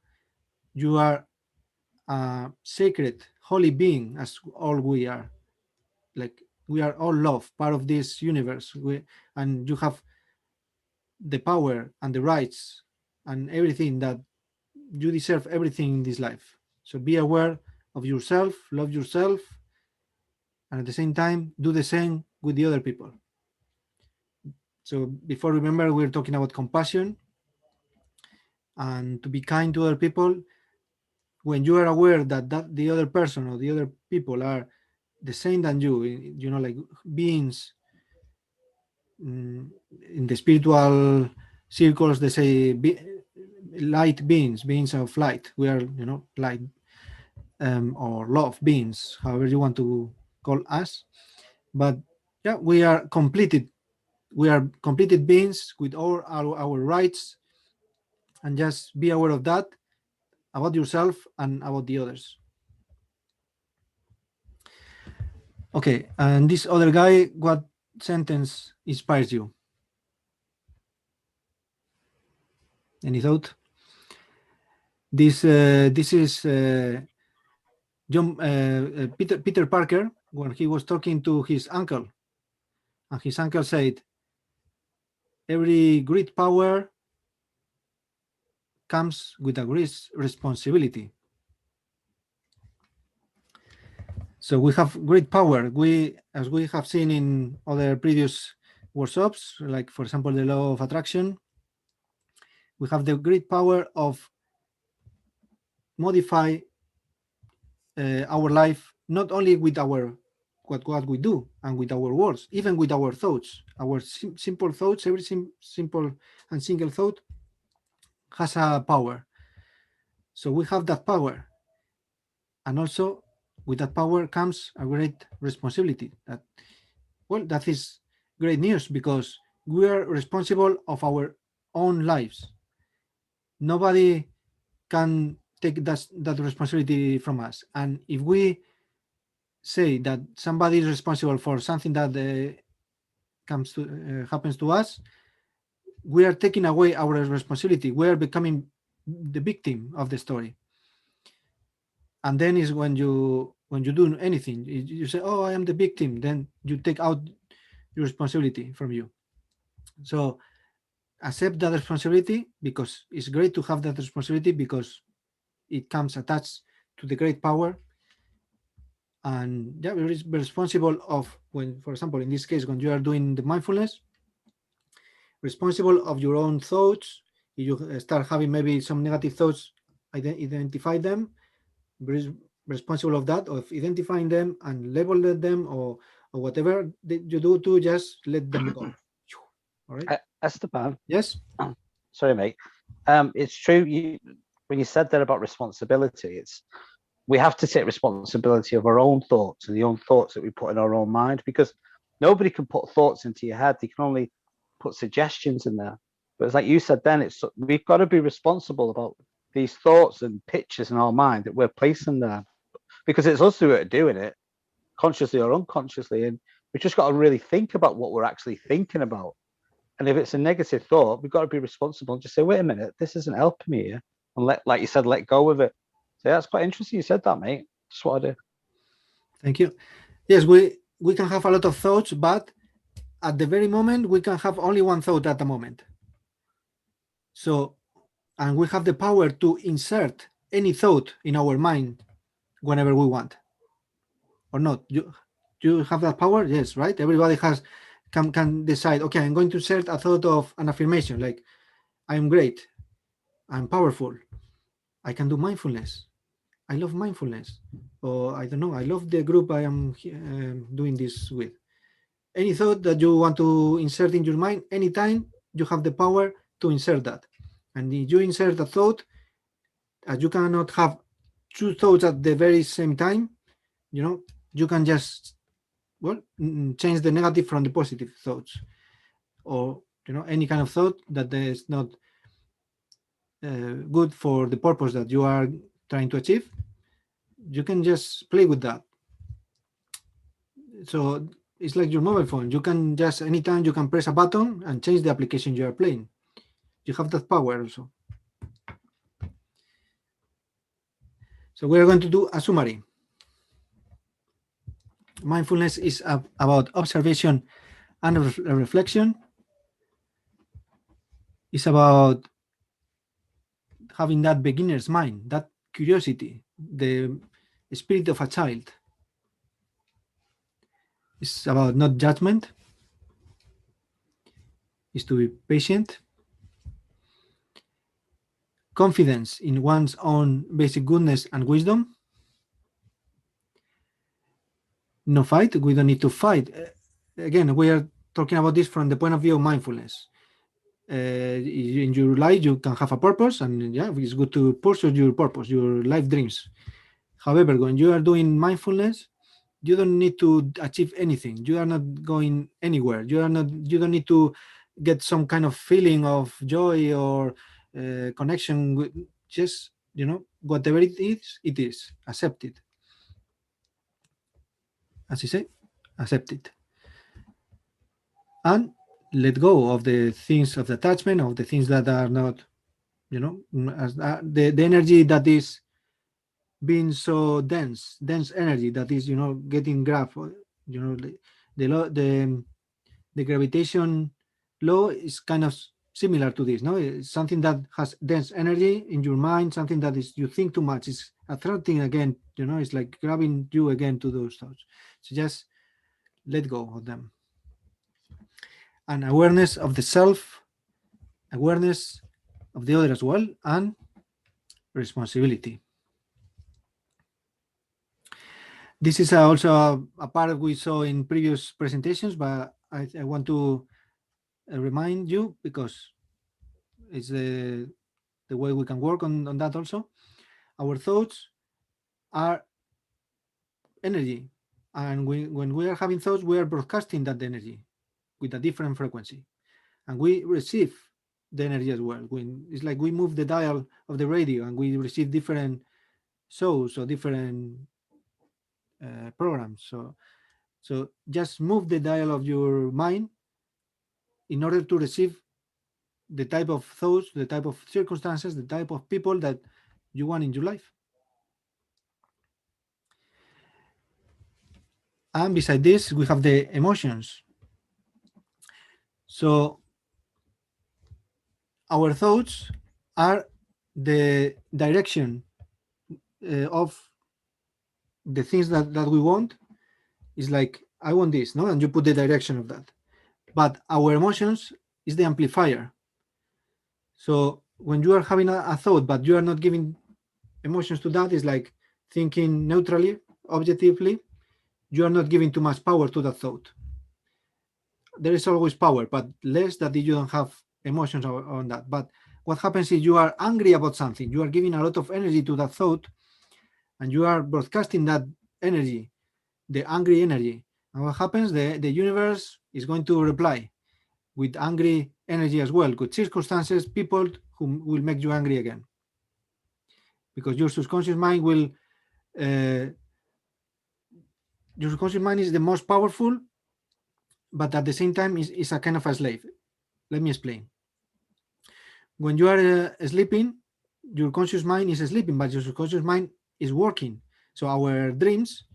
S1: you are a sacred, holy being, as all we are. Like, we are all love, part of this universe. And you have the power and the rights and everything that you deserve, everything in this life. So be aware of yourself, love yourself, and at the same time, do the same with the other people. So before, remember, we're talking about compassion and to be kind to other people. When you are aware that the other person or the other people are the same than you, like beings in the spiritual circles, they say light beings of light. We are, light or love beings, however you want to call us. But yeah, we are completed beings with all our rights, and just be aware of that, about yourself and about the others. Okay, and this other guy, what sentence inspires you? Any thought? This is Peter Parker when he was talking to his uncle, and his uncle said, "Every great power comes with a great responsibility." So we have great power. As we have seen in other previous workshops, like for example the law of attraction, we have the great power of modify our life, not only with our what we do and with our words, even with our thoughts. Our simple thoughts, every simple and single thought has a power. So we have that power, and also with that power comes a great responsibility. That is great news, because we are responsible of our own lives. Nobody can take that responsibility from us. And if we say that somebody is responsible for something that happens to us, we are taking away our responsibility. We are becoming the victim of the story. And then is when you do anything, you say, "Oh, I am the victim." Then you take out your responsibility from you. So accept that responsibility, because it's great to have that responsibility, because it comes attached to the great power. And yeah, we're responsible of, when, for example, in this case, when you are doing the mindfulness, responsible of your own thoughts. If you start having maybe some negative thoughts, identify them. Responsible of that, of identifying them and label them, or whatever that you do, to just let them go. All right.
S4: Esteban.
S1: Yes.
S4: Sorry, mate. It's true. When you said there about responsibility, we have to take responsibility of our own thoughts and the own thoughts that we put in our own mind, because nobody can put thoughts into your head. They can only put suggestions in there. But it's like you said then, we've got to be responsible about these thoughts and pictures in our mind that we're placing there, because it's us who are doing it, consciously or unconsciously. And we've just got to really think about what we're actually thinking about. And if it's a negative thought, we've got to be responsible and just say, wait a minute, this isn't helping me here. And like you said, let go of it. So that's quite interesting you said that, mate. Just what I do.
S1: Thank you. Yes, we can have a lot of thoughts, but at the very moment, we can have only one thought at the moment. So, and we have the power to insert any thought in our mind whenever we want, or not. You have that power? Yes, right? Everybody can decide, okay, I'm going to insert a thought of an affirmation, like, I'm great, I'm powerful, I can do mindfulness, I love mindfulness, or I don't know, I love the group I am doing this with. Any thought that you want to insert in your mind, anytime, you have the power to insert that. And if you insert a thought, as you cannot have two thoughts at the very same time, you can just change the negative from the positive thoughts, or any kind of thought that is not good for the purpose that you are trying to achieve. You can just play with that. So it's like your mobile phone. You can just, anytime, you can press a button and change the application you are playing. You have that power also. So we're going to do a summary. Mindfulness is about observation and reflection. It's about having that beginner's mind, that curiosity, the spirit of a child. It's about not judgment. It's to be patient. Confidence in one's own basic goodness and wisdom. No fight. We don't need to fight. Again, we are talking about this from the point of view of mindfulness. In your life, you can have a purpose, and yeah, it's good to pursue your purpose, your life dreams. However, when you are doing mindfulness, you don't need to achieve anything. You are not going anywhere. You don't need to get some kind of feeling of joy or connection with, just, whatever it is, accept it. As you say, accept it. And let go of the things of the attachment, of the things that are not, the energy that is being so dense energy that is, getting grabbed, the gravitation law is kind of similar to this, no? It's something that has dense energy in your mind, something that is, you think too much, is attracting again, it's like grabbing you again to those thoughts. So just let go of them. And awareness of the self, awareness of the other as well, and responsibility. This is also a part we saw in previous presentations, but I want to remind you, because it's the way we can work on that also. Our thoughts are energy, and when we are having thoughts, we are broadcasting that energy with a different frequency, and we receive the energy as well. It's like we move the dial of the radio and we receive different shows or different programs. So just move the dial of your mind in order to receive the type of thoughts, the type of circumstances, the type of people that you want in your life. And beside this, we have the emotions. So our thoughts are the direction of the things that we want. Is like, I want this, no? And you put the direction of that. But our emotions is the amplifier. So when you are having a thought, but you are not giving emotions to that, is like thinking neutrally, objectively, you are not giving too much power to that thought. There is always power, but less that you don't have emotions on that. But what happens is you are angry about something, you are giving a lot of energy to that thought, and you are broadcasting that energy, the angry energy. And what happens? The universe is going to reply with angry energy as well, with circumstances, people who will make you angry again. Because your subconscious mind will, your subconscious mind is the most powerful, but at the same time is a kind of a slave. Let me explain. When you are sleeping, your conscious mind is sleeping, but your subconscious mind is working. So our dreams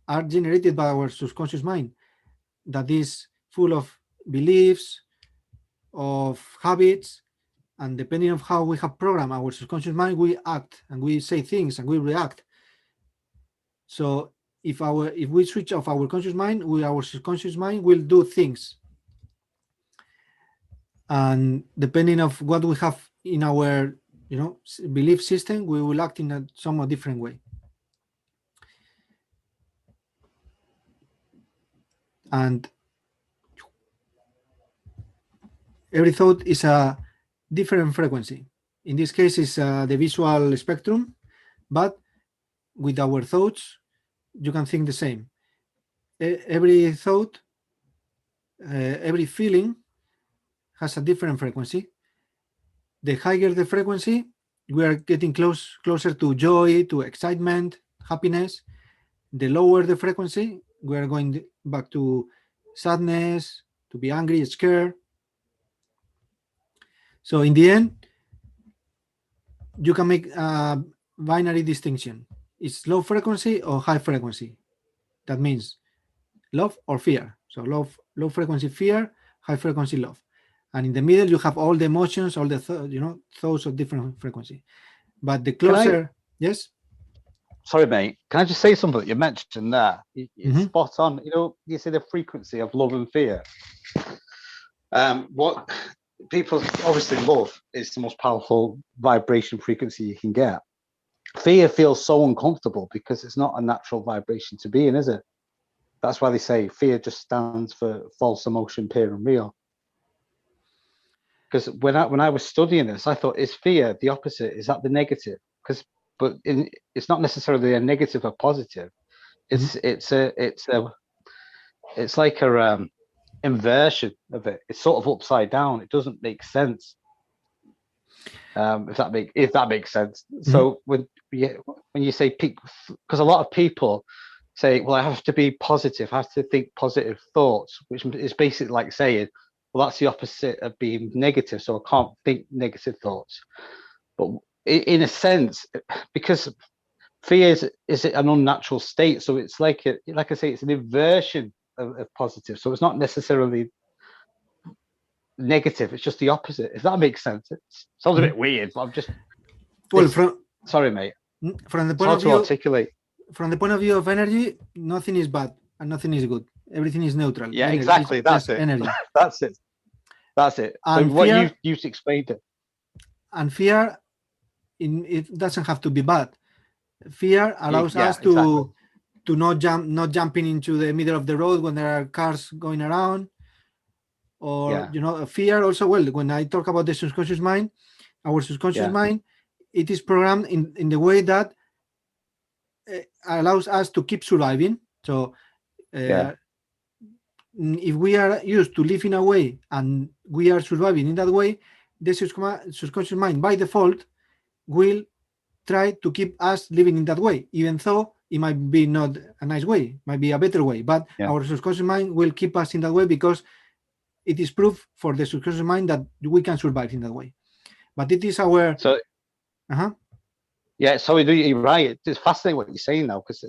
S1: are generated by our subconscious mind, that is full of beliefs, of habits, and depending on how we have programmed our subconscious mind, we act and we say things and we react. So if we switch off our conscious mind, our subconscious mind will do things, and depending of what we have in our belief system, we will act in a somewhat different way. And every thought is a different frequency. In this case, it's the visual spectrum, but with our thoughts, you can think the same. Every thought, every feeling has a different frequency. The higher the frequency, we are getting closer to joy, to excitement, happiness. The lower the frequency, we are going back to sadness, to be angry, scared. So in the end, you can make a binary distinction. It's low frequency or high frequency. That means love or fear. So low frequency fear, high frequency love. And in the middle, you have all the emotions, all the thoughts of different frequency. But the closer, yes.
S4: Sorry, mate. Can I just say something that you mentioned there? It's spot on. You see the frequency of love and fear. What people obviously love is the most powerful vibration frequency you can get. Fear feels so uncomfortable because it's not a natural vibration to be in, is it? That's why they say fear just stands for false emotion, peer and real. Because when I was studying this, I thought, is fear the opposite? Is that the negative? But it's not necessarily a negative or positive. It's like a inversion of it. It's sort of upside down. It doesn't make sense. If that makes sense. So when you say peak, because a lot of people say, well, I have to be positive, I have to think positive thoughts, which is basically like saying, well, that's the opposite of being negative, so I can't think negative thoughts. But in a sense, because fear is an unnatural state, so it's like I say, it's an inversion of positive. So it's not necessarily negative, it's just the opposite. If that makes sense. It sounds a bit weird, but I'm just sorry, mate.
S1: From the
S4: It's
S1: point
S4: hard
S1: of
S4: to
S1: view,
S4: articulate.
S1: from the point of view of energy, nothing is bad and nothing is good. Everything is neutral.
S4: Yeah,
S1: Energy,
S4: exactly. That's it.
S1: Energy.
S4: That's it. That's it.
S1: And
S4: so what
S1: fear,
S4: you explained it.
S1: And fear, it doesn't have to be bad. Fear allows us
S4: exactly.
S1: to not jumping into the middle of the road when there are cars going around, or fear also. Well, when I talk about the subconscious mind, our subconscious mind, it is programmed in the way that allows us to keep surviving. So if we are used to live in a way and we are surviving in that way, the subconscious mind by default will try to keep us living in that way, even though it might be not a nice way, might be a better way, but our subconscious mind will keep us in that way because it is proof for the subconscious mind that we can survive in that way. But it is our
S4: yeah, so you're right. It's fascinating what you're saying now, because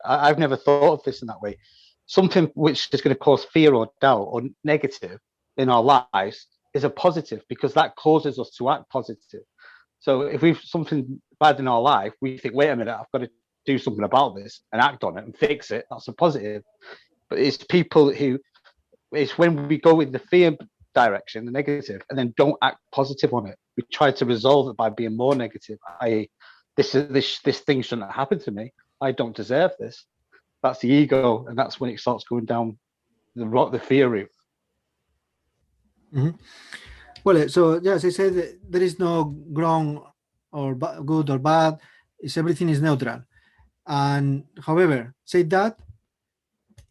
S4: I've never thought of this in that way. Something which is going to cause fear or doubt or negative in our lives is a positive, because that causes us to act positive. So if we've something bad in our life, we think, wait a minute, I've got to do something about this and act on it and fix it. That's a positive. But it's people who, it's when we go in the fear direction, the negative, and then don't act positive on it. We try to resolve it by being more negative. This thing shouldn't happen to me. I don't deserve this. That's the ego, and that's when it starts going down the fear route.
S1: Well, so as I said, there is no wrong or good or bad. Everything is neutral. And however, say that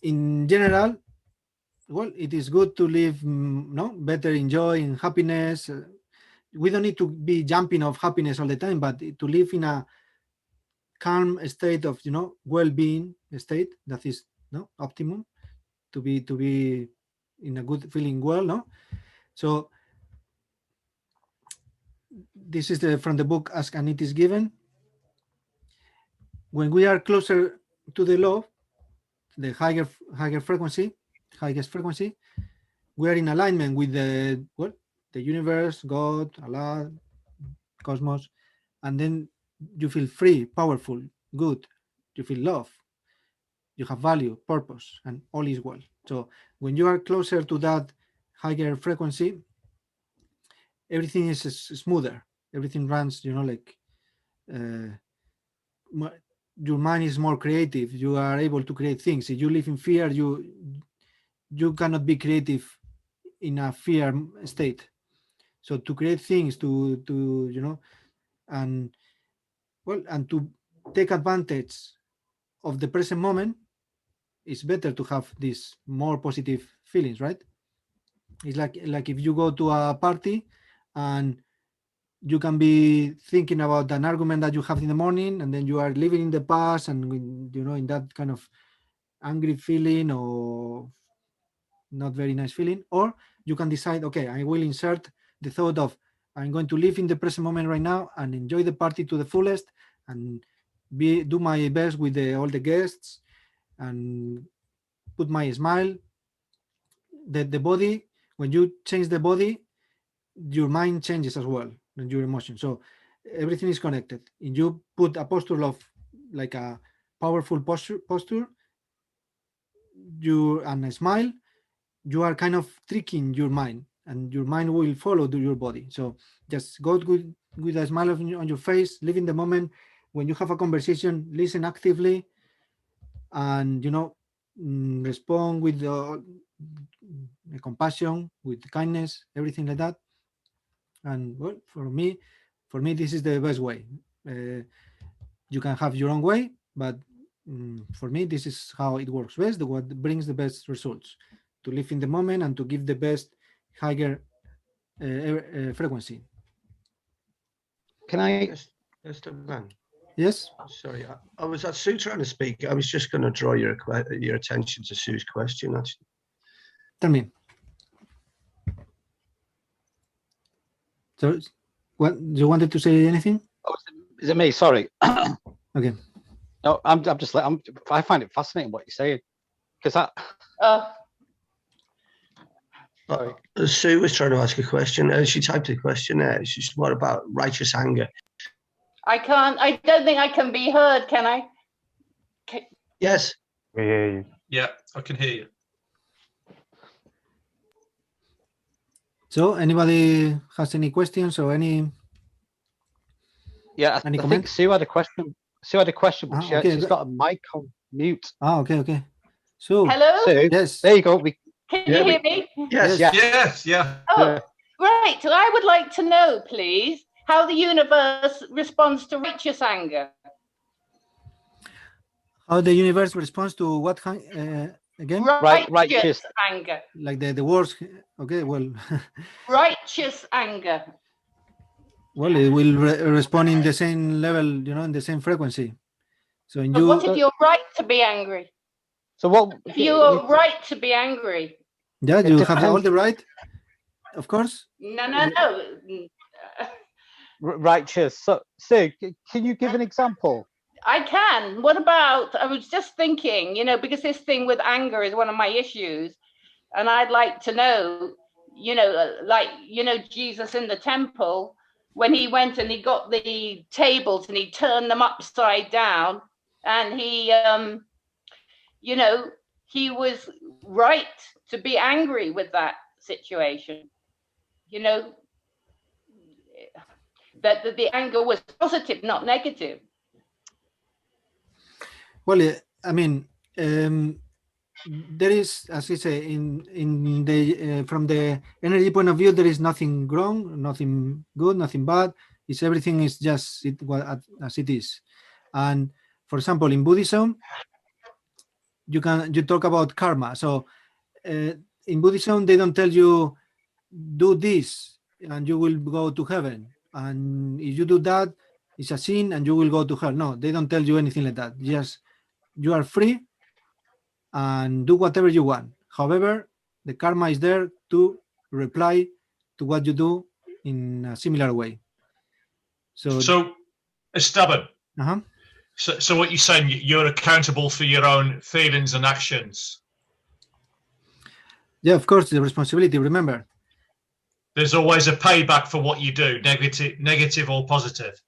S1: in general, well, it is good to live better, enjoy in happiness. We don't need to be jumping of happiness all the time, but to live in a calm state of well-being state, that is optimum, to be in a good feeling well. So this is from the book Ask and It Is Given. When we are closer to the law, the highest frequency, we are in alignment with the universe, God, Allah, cosmos, and then you feel free, powerful, good. You feel love. You have value, purpose, and all is well. So when you are closer to that higher frequency, everything is smoother. Everything runs, like your mind is more creative. You are able to create things. If you live in fear, you cannot be creative in a fear state. So to create things, and to take advantage of the present moment, it's better to have these more positive feelings, right? It's like if you go to a party and you can be thinking about an argument that you have in the morning, and then you are living in the past and in that kind of angry feeling or not very nice feeling. Or you can decide, okay, I will insert the thought of I'm going to live in the present moment right now and enjoy the party to the fullest and do my best with all the guests and put my smile. The body, when you change the body, your mind changes as well, and your emotion. So everything is connected. If you put a posture of like a powerful posture, and a smile, you are kind of tricking your mind, and your mind will follow to your body. So just go with a smile on your face, live in the moment. When you have a conversation, listen actively, and respond with compassion, with kindness, everything like that. And well, for me, this is the best way. You can have your own way, but for me, this is how it works best. What brings the best results: to live in the moment and to give the best higher frequency.
S4: Can I?
S3: Yes, the man.
S1: Yes.
S3: Sorry, I was at Sue trying to speak. I was just going to draw your attention to Sue's question. Actually,
S1: Tell me. So, what you wanted to say? Anything?
S4: Oh, is it me? Sorry.
S1: Okay.
S4: No, I'm just like I find it fascinating what you're saying because Sorry.
S3: Sue was trying to ask a question. She typed a question there. She's what about righteous anger?
S5: I can't. I don't think I can be heard. Can I?
S3: Yes.
S6: We hear you.
S2: Yeah, I can hear you.
S1: So, anybody has any questions or any?
S4: Yeah,
S1: Any
S4: I
S1: comment?
S4: think Sue had a question. Sue had a question, but
S1: Okay,
S4: she's got a mic on mute.
S1: Okay. So,
S5: Hello.
S4: Sue,
S1: yes.
S4: there you go.
S5: Can you hear me?
S3: Yes.
S4: Yeah.
S2: Yes, yeah.
S5: Oh, great. So I would like to know, please, how the universe responds to righteous anger.
S1: How the universe responds to what again?
S5: Righteous anger.
S1: Like the words. Okay. Well.
S5: Righteous anger.
S1: Well, it will respond in the same level, in the same frequency. So,
S5: But what if you're right to be angry?
S4: So what?
S5: If you're right to be angry.
S1: Yeah, you have all the right, of course.
S5: No.
S4: Righteous. So, Sue, can you give an example?
S5: I can. What about, I was just thinking, because this thing with anger is one of my issues. And I'd like to know, Jesus in the temple, when he went and he got the tables and he turned them upside down and he was right to be angry with that situation. That the anger was positive, not negative.
S1: Well, I mean, there is, as you say, in the from the energy point of view, there is nothing wrong, nothing good, nothing bad. It's everything is just as it is. And for example, in Buddhism, you talk about karma. So in Buddhism, they don't tell you do this and you will go to heaven, and if you do that, it's a sin and you will go to hell. No, they don't tell you anything like that. Just you are free and do whatever you want. However, the karma is there to reply to what you do in a similar way. So
S2: Esteban.
S1: Uh-huh.
S2: So what you're saying, you're accountable for your own feelings and actions.
S1: Yeah, of course, the responsibility. Remember,
S2: there's always a payback for what you do, negative or positive.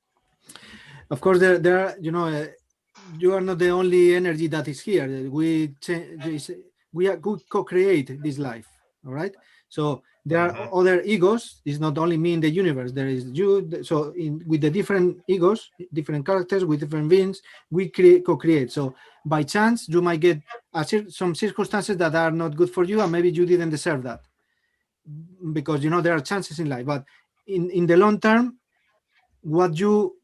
S1: Of course, there are, you are not the only energy that is here. We co-create this life. All right. So there are other egos. It's not only me in the universe. There is you. So with the different egos, different characters, with different beings, we co-create. So by chance, you might get some circumstances that are not good for you, and maybe you didn't deserve that, because there are chances in life. But in the long term, what you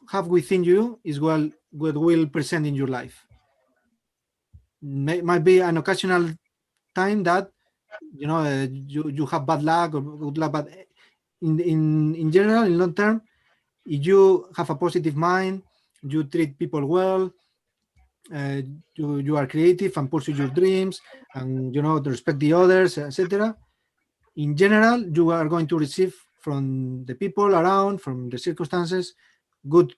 S1: have within you is what will present in your life. Might be an occasional time that you have bad luck or good luck, but in general, in long term, if you have a positive mind, you treat people well, you are creative and pursue your dreams, and to respect the others, etc. In general, you are going to receive from the people around, from the circumstances, good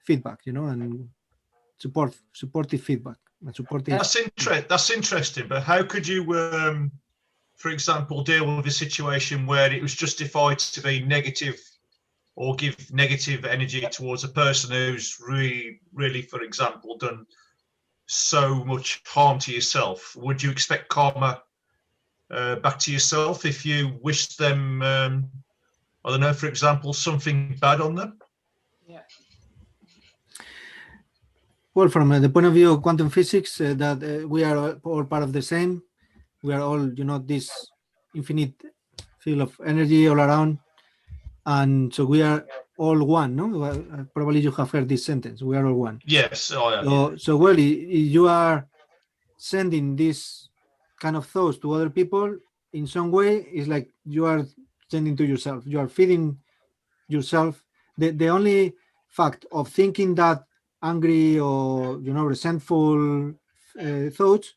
S1: feedback, and supportive feedback.
S2: That's interesting. But how could you, for example, deal with a situation where it was justified to be negative or give negative energy towards a person who's really, for example, done so much harm to yourself? Would you expect karma back to yourself if you wish them, I don't know, for example, something bad on them?
S5: Yeah.
S1: Well, from the point of view of quantum physics, that we are all part of the same. We are all, this infinite field of energy all around, and so we are all one. No, probably you have heard this sentence. We are all one.
S2: Yes. Oh, yeah.
S1: So well, if you are sending this kind of thoughts to other people in some way, it's like you are sending to yourself. You are feeding yourself. The only fact of thinking that angry or resentful thoughts,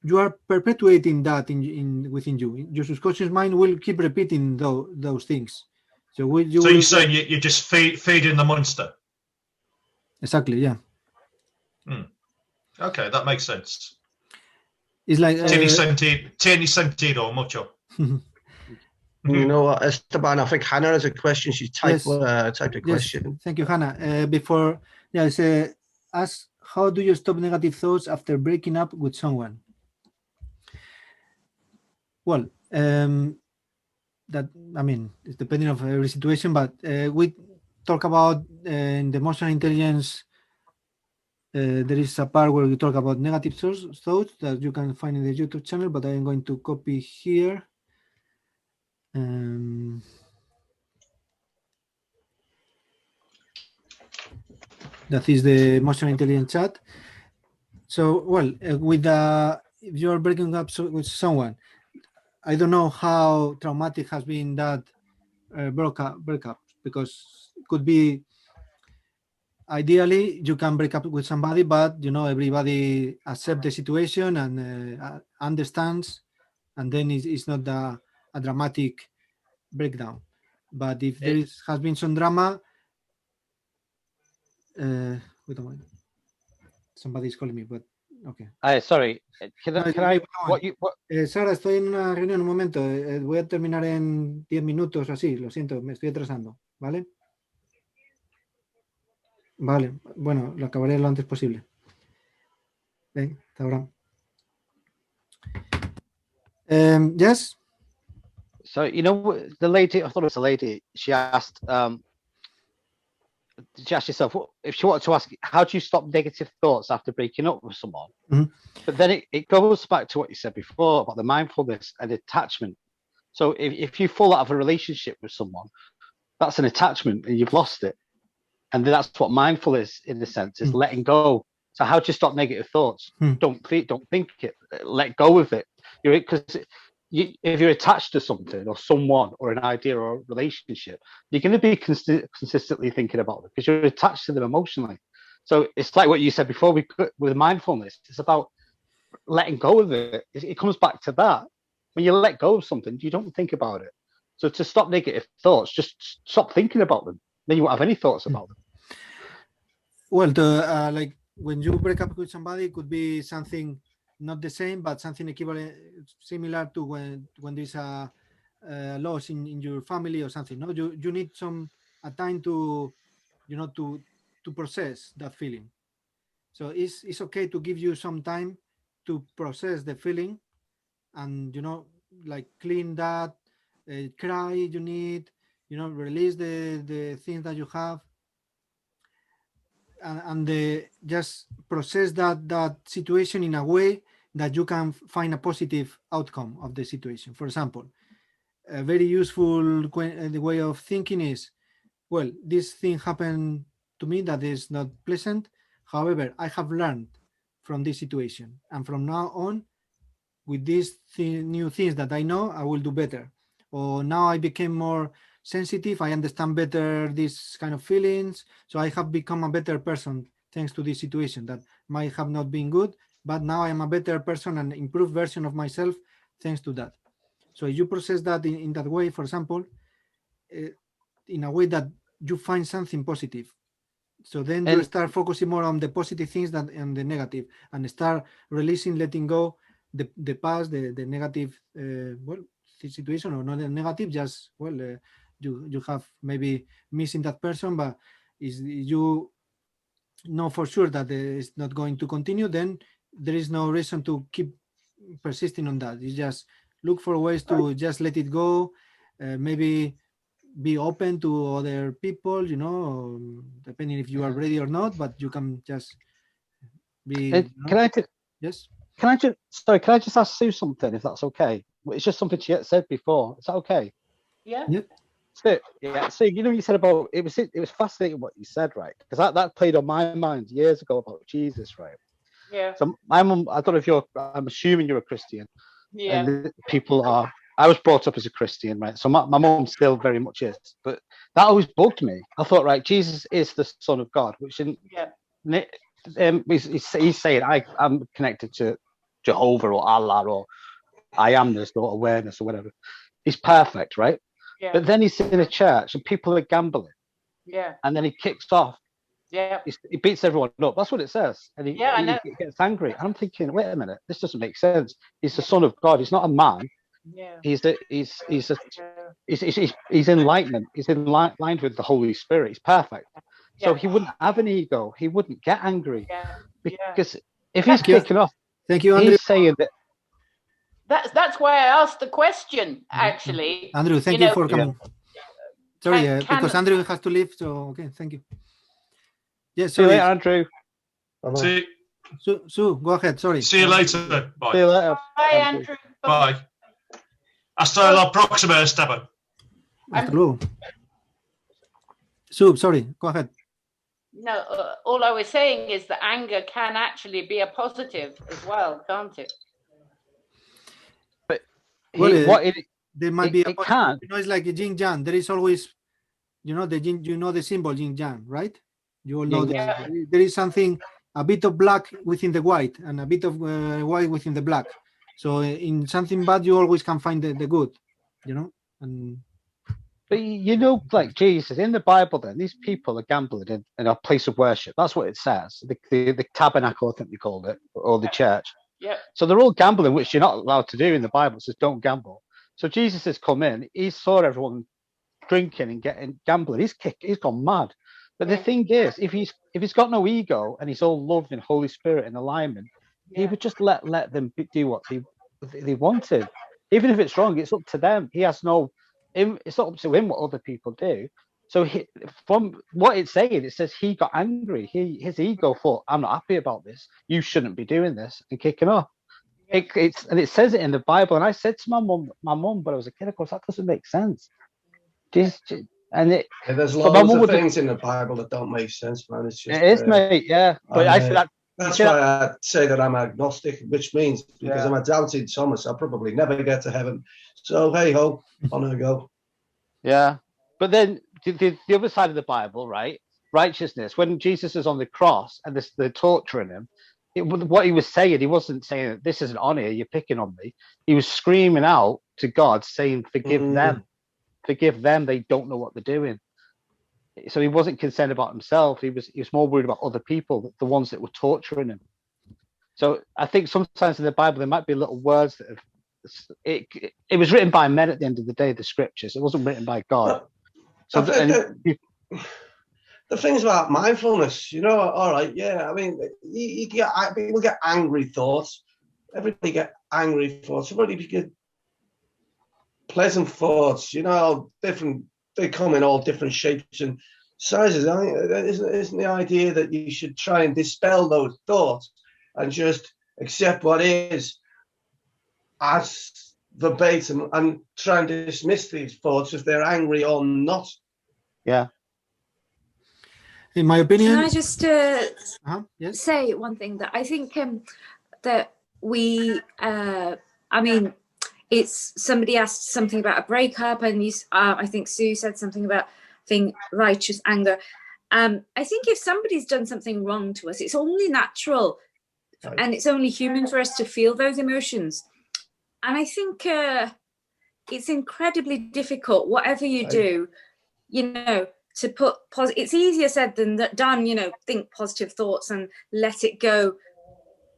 S1: you are perpetuating that in within you. Your subconscious mind will keep repeating those things. So
S2: you're saying you're just feeding the monster.
S1: Exactly. Yeah.
S2: Okay, that makes sense.
S1: It's like
S2: tiene sentido mucho.
S3: You know what, Esteban, I think Hannah has a question. She typed a question.
S1: Yes. Thank you, Hannah. Before, it's ask, how do you stop negative thoughts after breaking up with someone? Well, that, I mean, it's depending on every situation, but we talk about in the emotional intelligence. There is a part where we talk about negative thoughts that you can find in the YouTube channel, but I am going to copy here. That is the emotional intelligence chat. So, well, if you're breaking up with someone, I don't know how traumatic has been that breakup, because it could be, ideally you can break up with somebody, but everybody accept the situation and understands, and then it's not a dramatic breakdown. But if there has been some drama, wait a minute, somebody's calling me, but okay.
S4: Sorry,
S1: Sara, estoy en una reunión, un momento, voy a terminar en 10 minutos o así, lo siento, me estoy atrasando, ¿vale? Vale, bueno, lo acabaré lo antes posible. Ven, hasta ahora. Yes?
S4: So, the lady, I thought it was a lady, she asked herself, if she wanted to ask, how do you stop negative thoughts after breaking up with someone?
S1: Mm-hmm.
S4: But then it goes back to what you said before about the mindfulness and attachment. So if you fall out of a relationship with someone, that's an attachment and you've lost it. And that's what mindful is, in a sense, is letting go. So how do you stop negative thoughts? Don't think it. Let go of it. Because if you're attached to something or someone or an idea or a relationship, you're going to be consistently thinking about it because you're attached to them emotionally. So it's like what you said before with mindfulness. It's about letting go of it. It comes back to that. When you let go of something, you don't think about it. So to stop negative thoughts, just stop thinking about them. Then you won't have any thoughts about them.
S1: Well, like when you break up with somebody, it could be something not the same, but something equivalent, similar to when there's a loss in your family or something. No, you need a time to to process that feeling. So it's okay to give you some time to process the feeling, and like clean that, cry. You need release the things that you have, and just process that situation in a way that you can find a positive outcome of the situation. For example, a very useful way of thinking is, well, this thing happened to me that is not pleasant. However, I have learned from this situation, and from now on, with these new things that I know, I will do better. Or now I became more sensitive. I understand better these kind of feelings. So I have become a better person thanks to this situation that might have not been good, but now I am a better person and improved version of myself thanks to that. So you process that in that way, for example, in a way that you find something positive. So then you start focusing more on the positive things than on the negative, and start releasing, letting go the past, the negative situation, or not the negative, just you have maybe missing that person, but is you know for sure that it's not going to continue, then there is no reason to keep persisting on that. You just look for ways to just let it go, maybe be open to other people, depending if you are ready or not, but you can just be. Yes.
S4: Can I just ask Sue something, if that's okay? It's just something she had said before. Is that okay?
S5: Yeah.
S1: Yep.
S4: So you said about it was fascinating what you said, right? Because that played on my mind years ago about Jesus, right?
S5: Yeah.
S4: So my mum, I don't know if I'm assuming you're a Christian.
S5: Yeah.
S4: And people are, I was brought up as a Christian, right? So my mum still very much is, but that always bugged me. I thought, right, Jesus is the Son of God, which he's saying I'm connected to Jehovah or Allah or I amness or awareness or whatever. He's perfect, right?
S5: Yeah.
S4: But then he's in a church and people are gambling.
S5: Yeah.
S4: And then he kicks off.
S5: Yeah.
S4: He beats everyone up. That's what it says. And he gets angry. And I'm thinking, wait a minute, this doesn't make sense. He's the Son of God. He's not a man.
S5: Yeah.
S4: He's enlightenment. He's aligned with the Holy Spirit. He's perfect. So he wouldn't have an ego. He wouldn't get angry because if he's kicking off,
S1: thank you, Andrew.
S4: He's saying that.
S5: That's why I asked the question. Actually,
S1: Andrew, thank you for coming. Sorry, because Andrew has to leave. So okay, thank you. Yes,
S4: see you later, Andrew.
S2: See.
S1: Sue, go ahead. Sorry.
S2: See you later. Bye.
S4: See you later.
S5: Bye, Andrew.
S2: Bye. Hasta la próxima, Esteban.
S1: Hasta luego. Sue, sorry, go ahead.
S5: No, all I was saying is that anger can actually be a positive as well, can't it?
S4: But
S1: there might be a
S4: it can.
S1: You know, it's like a yin yang. There is always, you know, the symbol yin yang, right? You all know that there is something, a bit of black within the white and a bit of white within the black. So in something bad, you always can find the good, you know.
S4: But you know, like Jesus in the Bible, then these people are gambling in a place of worship. That's what it says. The tabernacle, I think they called it, or the church.
S5: Yeah.
S4: So they're all gambling, which you're not allowed to do in the Bible. It says don't gamble. So Jesus has come in. He saw everyone drinking and getting gambling. He's gone mad. But the thing is, if he's got no ego and he's all love and Holy Spirit and alignment, he would just let them do what they wanted. Even if it's wrong, it's up to them. He has no. It's not up to him what other people do. So from what it's saying, it says he got angry. His ego thought, I'm not happy about this. You shouldn't be doing this, and kicking off. It says it in the Bible. And I said to my mum, but I was a kid, of course, that doesn't make sense.
S3: There's loads of things in the Bible that don't make sense, man. It's just,
S4: it is, mate. Yeah, but I said that.
S3: That's why I say that I'm agnostic, which means because I'm a doubting Thomas, I'll probably never get to heaven. So hey ho, on I go.
S4: Yeah, but then the other side of the Bible, right? Righteousness. When Jesus is on the cross and they're torturing him, what he was saying, he wasn't saying that this isn't on here. You're picking on me. He was screaming out to God, saying, "Forgive them, forgive them. They don't know what they're doing." So he wasn't concerned about himself. He was more worried about other people, the ones that were torturing him. So I think sometimes in the Bible there might be little words that have. It was written by men at the end of the day, the scriptures. It wasn't written by God.
S3: So the things about mindfulness, you know, all right, yeah. I mean, people get angry thoughts. Everybody get angry thoughts. Everybody get pleasant thoughts. You know, different. They come in all different shapes and sizes. I mean, isn't the idea that you should try and dispel those thoughts and just accept what is as verbatim and try and dismiss these thoughts if they're angry or not?
S4: Yeah.
S1: In my opinion,
S6: can I just say one thing that I think that we, I mean, it's somebody asked something about a breakup, and I think Sue said something about righteous anger. I think if somebody's done something wrong to us, it's only natural and it's only human for us to feel those emotions. And I think it's incredibly difficult, whatever you do, you know, to put it's easier said than done, you know, think positive thoughts and let it go.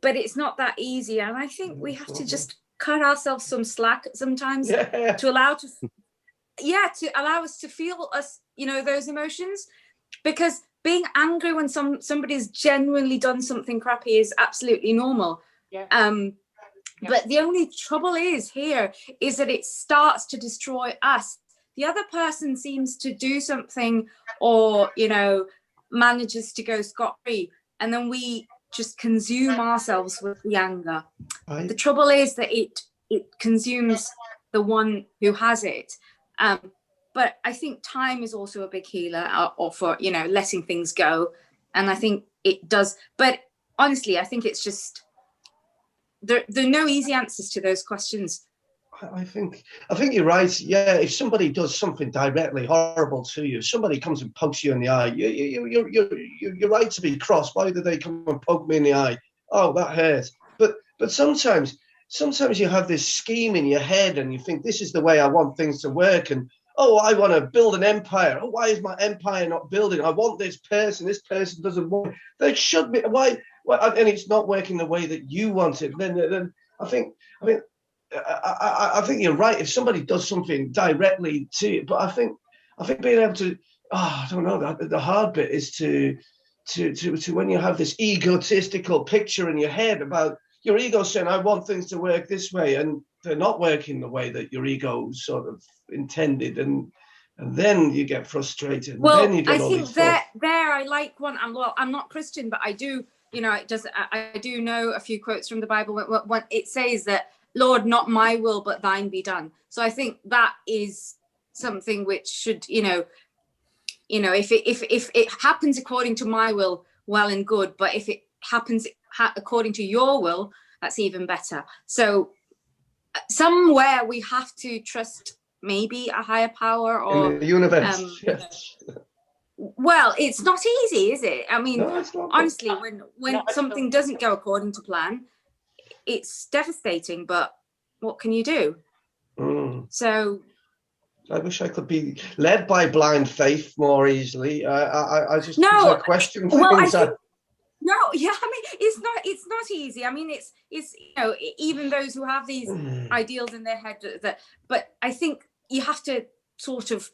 S6: But it's not that easy. And I think we have to just cut ourselves some slack sometimes to allow us to feel us, you know, those emotions, because being angry when somebody's genuinely done something crappy is absolutely normal. But the only trouble is that it starts to destroy us. The other person seems to do something, or, you know, manages to go scot-free, and then we just consume ourselves with the anger. The trouble is that it consumes the one who has it. But I think time is also a big healer, or for, you know, letting things go. And I think it does. But honestly, I think it's just there are no easy answers to those questions.
S3: I think you're right. Yeah, if somebody does something directly horrible to you, if somebody comes and pokes you in the eye, you're right to be cross. Why did they come and poke me in the eye? Oh, that hurt. But sometimes you have this scheme in your head, and you think this is the way I want things to work, and oh, I want to build an empire. Oh, why is my empire not building? I want this person. This person doesn't want. They should be. Why? And it's not working the way that you want it. Then I think you're right. If somebody does something directly to you, but I think being able to, I don't know. The hard bit is to when you have this egotistical picture in your head about your ego saying, I want things to work this way, and they're not working the way that your ego sort of intended, and then you get frustrated.
S6: Well,
S3: then you get
S6: I
S3: all
S6: think
S3: these
S6: there I like one. I'm not Christian, but I do, I do know a few quotes from the Bible when it says that, Lord, not my will, but thine be done. So I think that is something which should, if it happens according to my will, well and good. But if it happens according to your will, that's even better. So somewhere we have to trust maybe a higher power or
S3: in the universe. Yes.
S6: Well, it's not easy, is it? I mean,
S3: No, it's not.
S6: honestly, when something doesn't go according to plan, it's devastating, but what can you do? So
S3: I wish I could be led by blind faith more easily. I just question things.
S6: Well, no, yeah, I mean, it's not easy. I mean, it's even those who have these ideals in their head but I think you have to sort of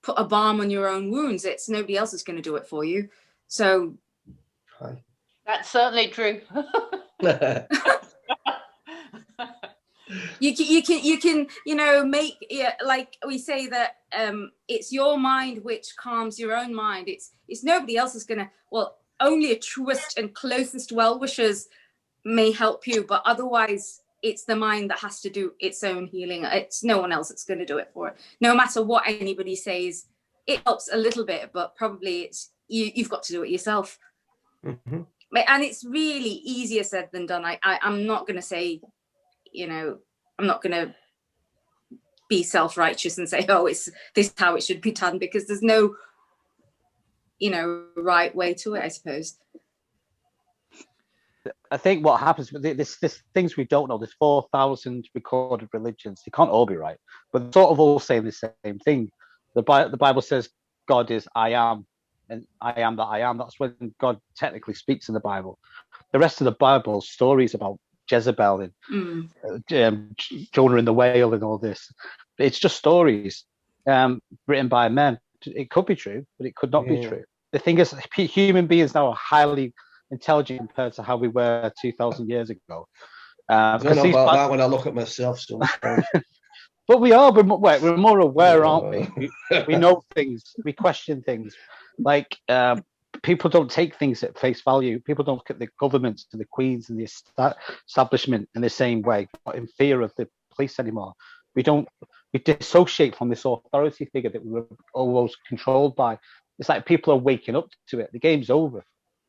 S6: put a balm on your own wounds. It's nobody else is going to do it for you. So
S5: that's certainly true.
S6: you can make like we say that it's your mind which calms your own mind. It's nobody else is gonna, only a truest and closest well-wishers may help you, but otherwise it's the mind that has to do its own healing. It's no one else that's going to do it for it, no matter what anybody says. It helps a little bit, but probably it's you've got to do it yourself. And it's really easier said than done. I'm not going to say, I'm not going to be self-righteous and say, oh, it's this is how it should be done, because there's no, right way to it, I suppose.
S4: I think what happens with this things we don't know. There's 4,000 recorded religions. They can't all be right, but they're sort of all saying the same thing. The Bible says God is I am, and I am that I am. That's when God technically speaks in the Bible. The rest of the Bible, stories about Jezebel and Jonah and the whale and all this. It's just stories written by men. It could be true, but it could not be true. The thing is, human beings now are highly intelligent compared to how we were 2,000 years ago.
S3: I don't know about that when I look at myself sometimes.
S4: But we are. We're more aware, aren't we? We know things. We question things. Like people don't take things at face value. People don't look at the governments and the queens and the establishment in the same way. We're not in fear of the police anymore. We dissociate from this authority figure that we were always controlled by. It's like people are waking up to it. The game's over.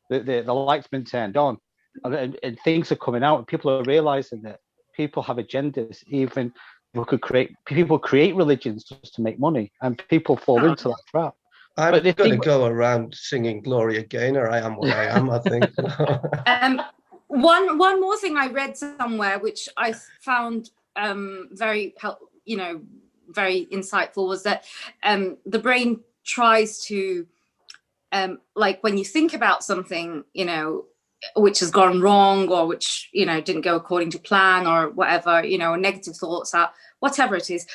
S4: The light's been turned on, and things are coming out, and people are realizing that people have agendas. Even people create religions just to make money, and people fall into that trap.
S3: I'm going to go around singing "Gloria Gaynor." I am what I am. I think.
S6: One more thing I read somewhere, which I found very very insightful, was that the brain tries to like when you think about something, which has gone wrong, or which, didn't go according to plan, or whatever, negative thoughts out, whatever it is,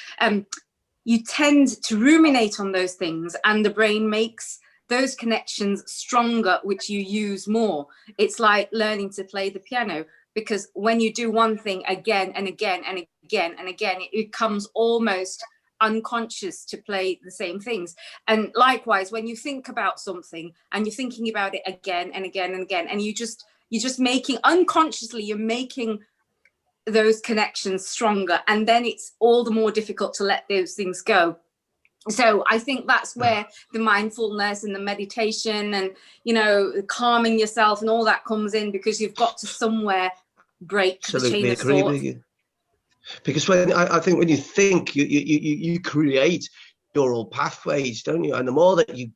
S6: you tend to ruminate on those things, and the brain makes those connections stronger, which you use more. It's like learning to play the piano, because when you do one thing again and again and again and again, it becomes almost unconscious to play the same things. And likewise, when you think about something and you're thinking about it again and again and again, and you're just making unconsciously, you're making those connections stronger, and then it's all the more difficult to let those things go. So I think that's where the mindfulness and the meditation and calming yourself and all that comes in, because you've got to somewhere break the chain of
S3: agree
S6: thought.
S3: with you. Because I think when you think, you create neural pathways, don't you? And the more that you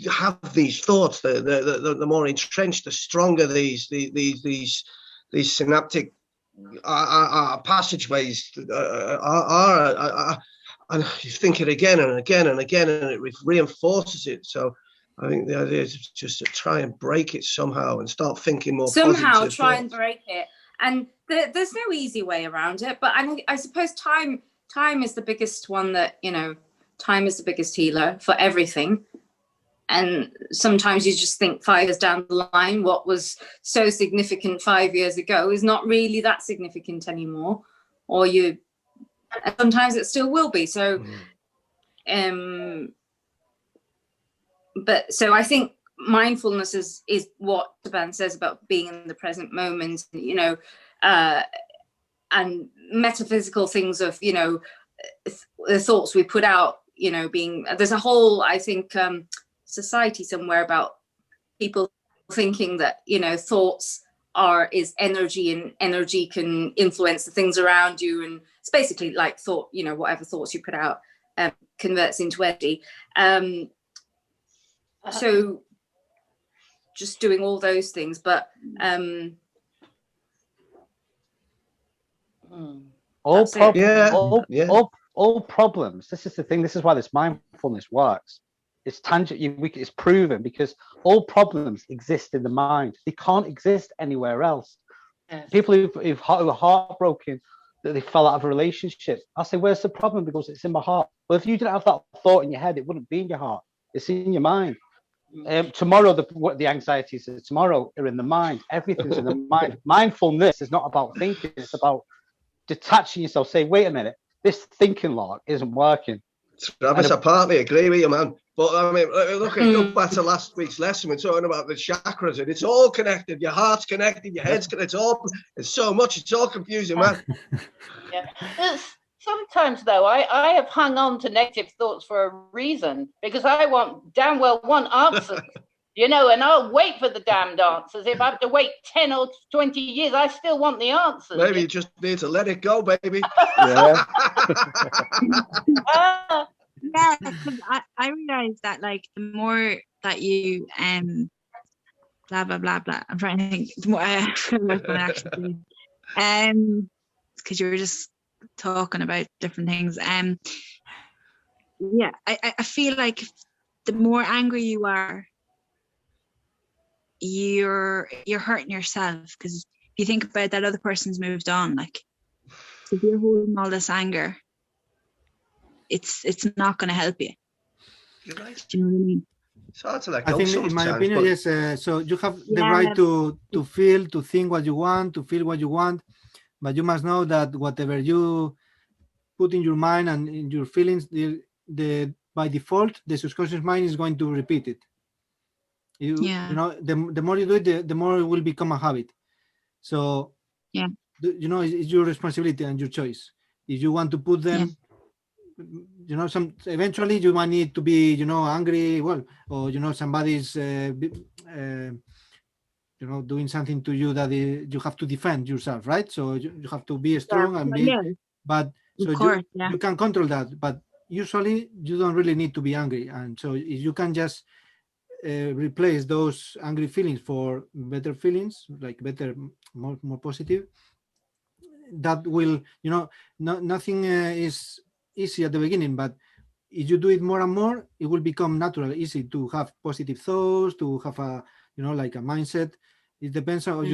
S3: have these thoughts, the more entrenched, the stronger these synaptic passageways are, and you think it again and again and again, and it reinforces it. So I think the idea is just to try and break it somehow and start thinking more
S6: somehow try and break it. And there's no easy way around it, but I suppose time is the biggest one that, you know, time is the biggest healer for everything. And sometimes you just think 5 years down the line, what was so significant 5 years ago is not really that significant anymore, or sometimes it still will be. So, but so I think mindfulness is what Taban says about being in the present moment, you know, and metaphysical things of, you know, the thoughts we put out, you know, there's a whole, I think, society somewhere about people thinking that, you know, thoughts is energy, and energy can influence the things around you, and it's basically like thought, you know, whatever thoughts you put out converts into energy. So just doing all those things, but
S4: all problems. This is the thing. This is why this mindfulness works. It's tangible. It's proven, because all problems exist in the mind. They can't exist anywhere else. Yes. People who are heartbroken that they fell out of a relationship, I say, where's the problem? Because it's in my heart. Well, if you didn't have that thought in your head, it wouldn't be in your heart. It's in your mind. Tomorrow, the anxieties of tomorrow are in the mind. Everything's in the mind. Mindfulness is not about thinking. It's about detaching yourself. Say, wait a minute, this thinking log isn't working.
S3: Travis, I partly agree with you, man. But I mean, look, go back to last week's lesson. We're talking about the chakras, and it's all connected. Your heart's connected, your head's connected. It's so much. It's all confusing, man.
S5: Yeah. Sometimes, though, I have hung on to negative thoughts for a reason, because I want answers, you know, and I'll wait for the damned answers. If I have to wait 10 or 20 years, I still want the answers.
S3: Maybe you just need to let it go, baby.
S4: Yeah.
S7: Yeah, I realized that, like, the more that you blah blah blah blah. I'm trying to think. The more I actually because you were just talking about different things. Yeah, I feel like the more angry you are, you're hurting yourself, because if you think about that other person's moved on, like, so if you're holding all this anger, it's not going to help you.
S3: You're right.
S7: Do you know what I mean?
S3: It's hard to let go.
S1: I think, in my opinion, yes. So you have the right to feel, to think what you want, to feel what you want, but you must know that whatever you put in your mind and in your feelings, by default, the subconscious mind is going to repeat it. You know, the more you do it, the more it will become a habit. So, you know, it's your responsibility and your choice. If you want to put them, you know, eventually you might need to be, you know, angry, or, you know, somebody's, you know, doing something to you that you have to defend yourself, right? So you have to be strong and be, but so you can control that, but usually you don't really need to be angry. And so if you can just replace those angry feelings for better feelings, like better, more positive, that will, you know, nothing is easy at the beginning, but if you do it more and more, it will become natural, easy to have positive thoughts, to have a, you know, like a mindset. It depends on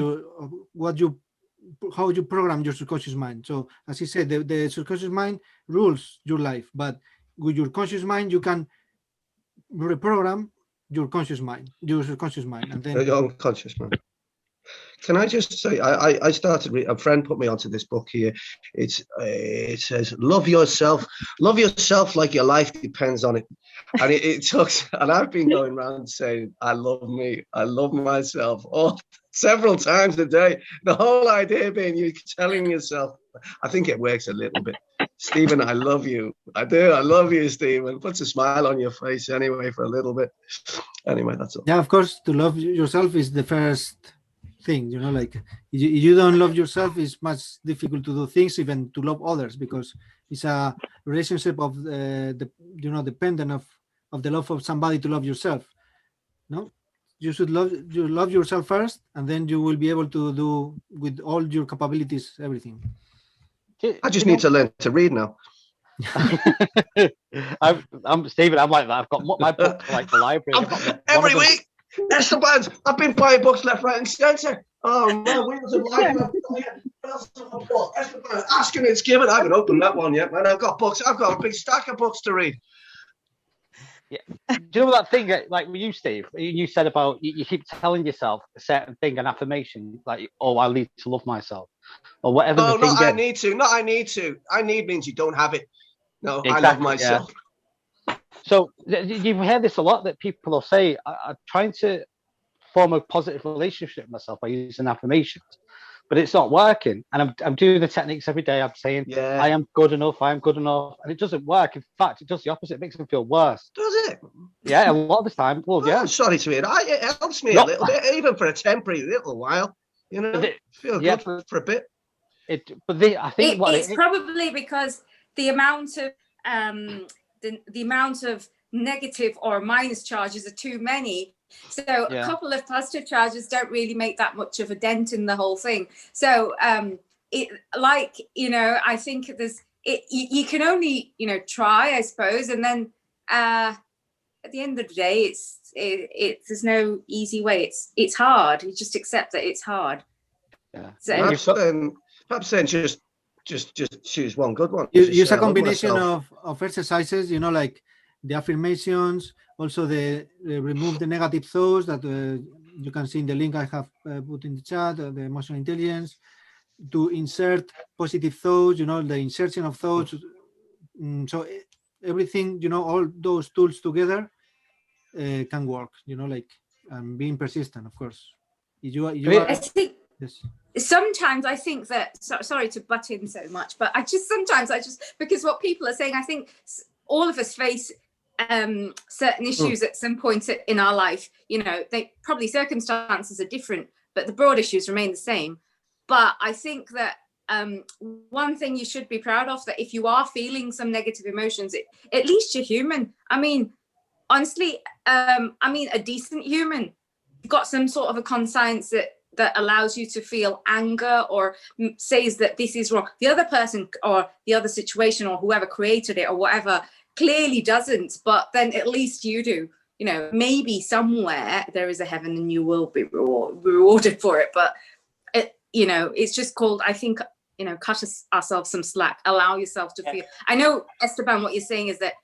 S1: how you program your subconscious mind. So as he said, the subconscious mind rules your life, but with your conscious mind, you can reprogram your subconscious mind, and then
S3: your unconscious mind. Can I just say, I started, a friend put me onto this book here. It says, love yourself like your life depends on it. And it talks, and I've been going around saying, I love me, I love myself, several times a day. The whole idea being you telling yourself, I think it works a little bit. Stephen, I love you. I do. I love you, Stephen. Puts a smile on your face anyway for a little bit. Anyway, that's all.
S1: Yeah, of course, to love yourself is the first thing, you know, like if you don't love yourself, it's much difficult to do things, even to love others, because it's a relationship of dependent of the love of somebody to love yourself. No, you should love yourself first, and then you will be able to do with all your capabilities everything.
S3: I just need to learn to read now.
S4: I'm Stephen. I'm like that. I've got my book like the library.
S3: Every week, Esteban, I've been buying books left, right, and centre. Oh my wheels of life! Esteban, asking it's given. I haven't opened that one yet, man. I've got books. I've got a big stack of books to read.
S4: Yeah. Do you know that thing that, like you, Steve, you said about you keep telling yourself a certain thing, an affirmation, like, oh, I need to love myself, or whatever.
S3: Oh,
S4: the thing
S3: not I need to. Not I need to. I need means you don't have it. No, exactly, I love myself.
S4: Yeah. So you've heard this a lot, that people will say, I'm trying to form a positive relationship with myself by using affirmations, but it's not working. And I'm doing the techniques every day. I'm saying, I am good enough, I am good enough. And it doesn't work. In fact, it does the opposite. It makes them feel worse.
S3: Does it?
S4: Yeah, a lot of the time. Well, yeah.
S3: I'm sorry to hear that. It helps me a little bit, even for a temporary little while. You know, feel good for a bit.
S4: I think
S6: it's probably because the amount of the amount of negative or minus charges are too many. So a couple of positive charges don't really make that much of a dent in the whole thing. So I think you can only, try, I suppose. And then at the end of the day, there's no easy way. It's hard. You just accept that it's hard.
S4: Yeah.
S6: So
S3: perhaps then just choose one good one.
S1: Use a combination of exercises, like the affirmations, also the remove the negative thoughts that you can see in the link I have put in the chat, the emotional intelligence, to insert positive thoughts, the insertion of thoughts. So everything, all those tools together can work, being persistent, of course.
S6: Sometimes I think that, sorry to butt in so much, but sometimes because what people are saying, I think all of us face certain issues at some point in our life. They probably circumstances are different, but the broad issues remain the same. But I think that one thing you should be proud of, that if you are feeling some negative emotions, at least you're human. I mean, honestly, a decent human. You've got some sort of a conscience that allows you to feel anger or says that this is wrong. The other person or the other situation or whoever created it or whatever clearly doesn't, but then at least you do. Maybe somewhere there is a heaven and you will be rewarded for it. But it's just called, I think, cut ourselves some slack. Allow yourself to feel. I know, Esteban, what you're saying is that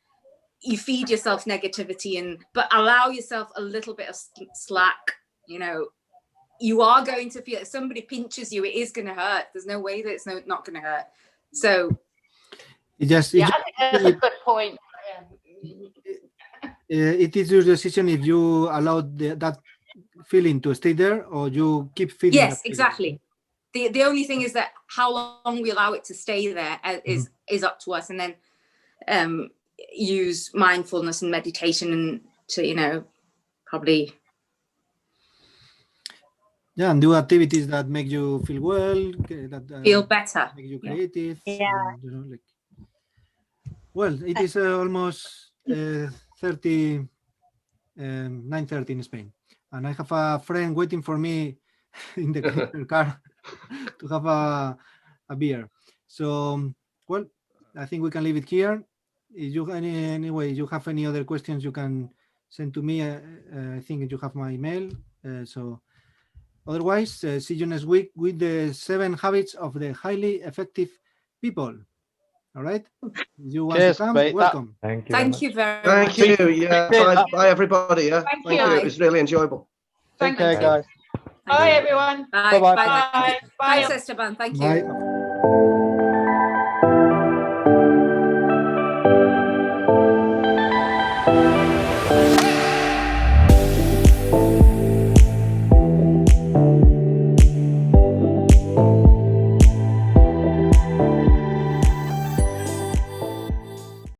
S6: you feed yourself negativity, but allow yourself a little bit of slack. You are going to feel, if somebody pinches you, it is going to hurt. There's no way that it's not going to hurt. So
S5: I think that's a good point.
S1: It is your decision if you allow that feeling to stay there or you keep feeling.
S6: Yes, exactly. The only thing is that how long we allow it to stay there is up to us. And then use mindfulness and meditation and to, probably.
S1: Yeah, and do activities that make you feel well, that
S6: feel better,
S1: make you creative.
S7: Yeah.
S1: Well, it is almost 9:30 in Spain, and I have a friend waiting for me in the car to have a beer. So, well, I think we can leave it here. If you anyway, you have any other questions, you can send to me. I think you have my email. So. Otherwise, see you next week with the 7 habits of the highly effective people. All right? If you want to come, welcome.
S6: Thank you very much.
S3: Thank you. Yeah. Bye, everybody. Yeah. Thank you. It was really enjoyable.
S4: Take care, guys.
S5: Bye, everyone.
S6: Bye.
S5: Bye.
S6: Thanks, Esteban. Thank you.
S1: Bye.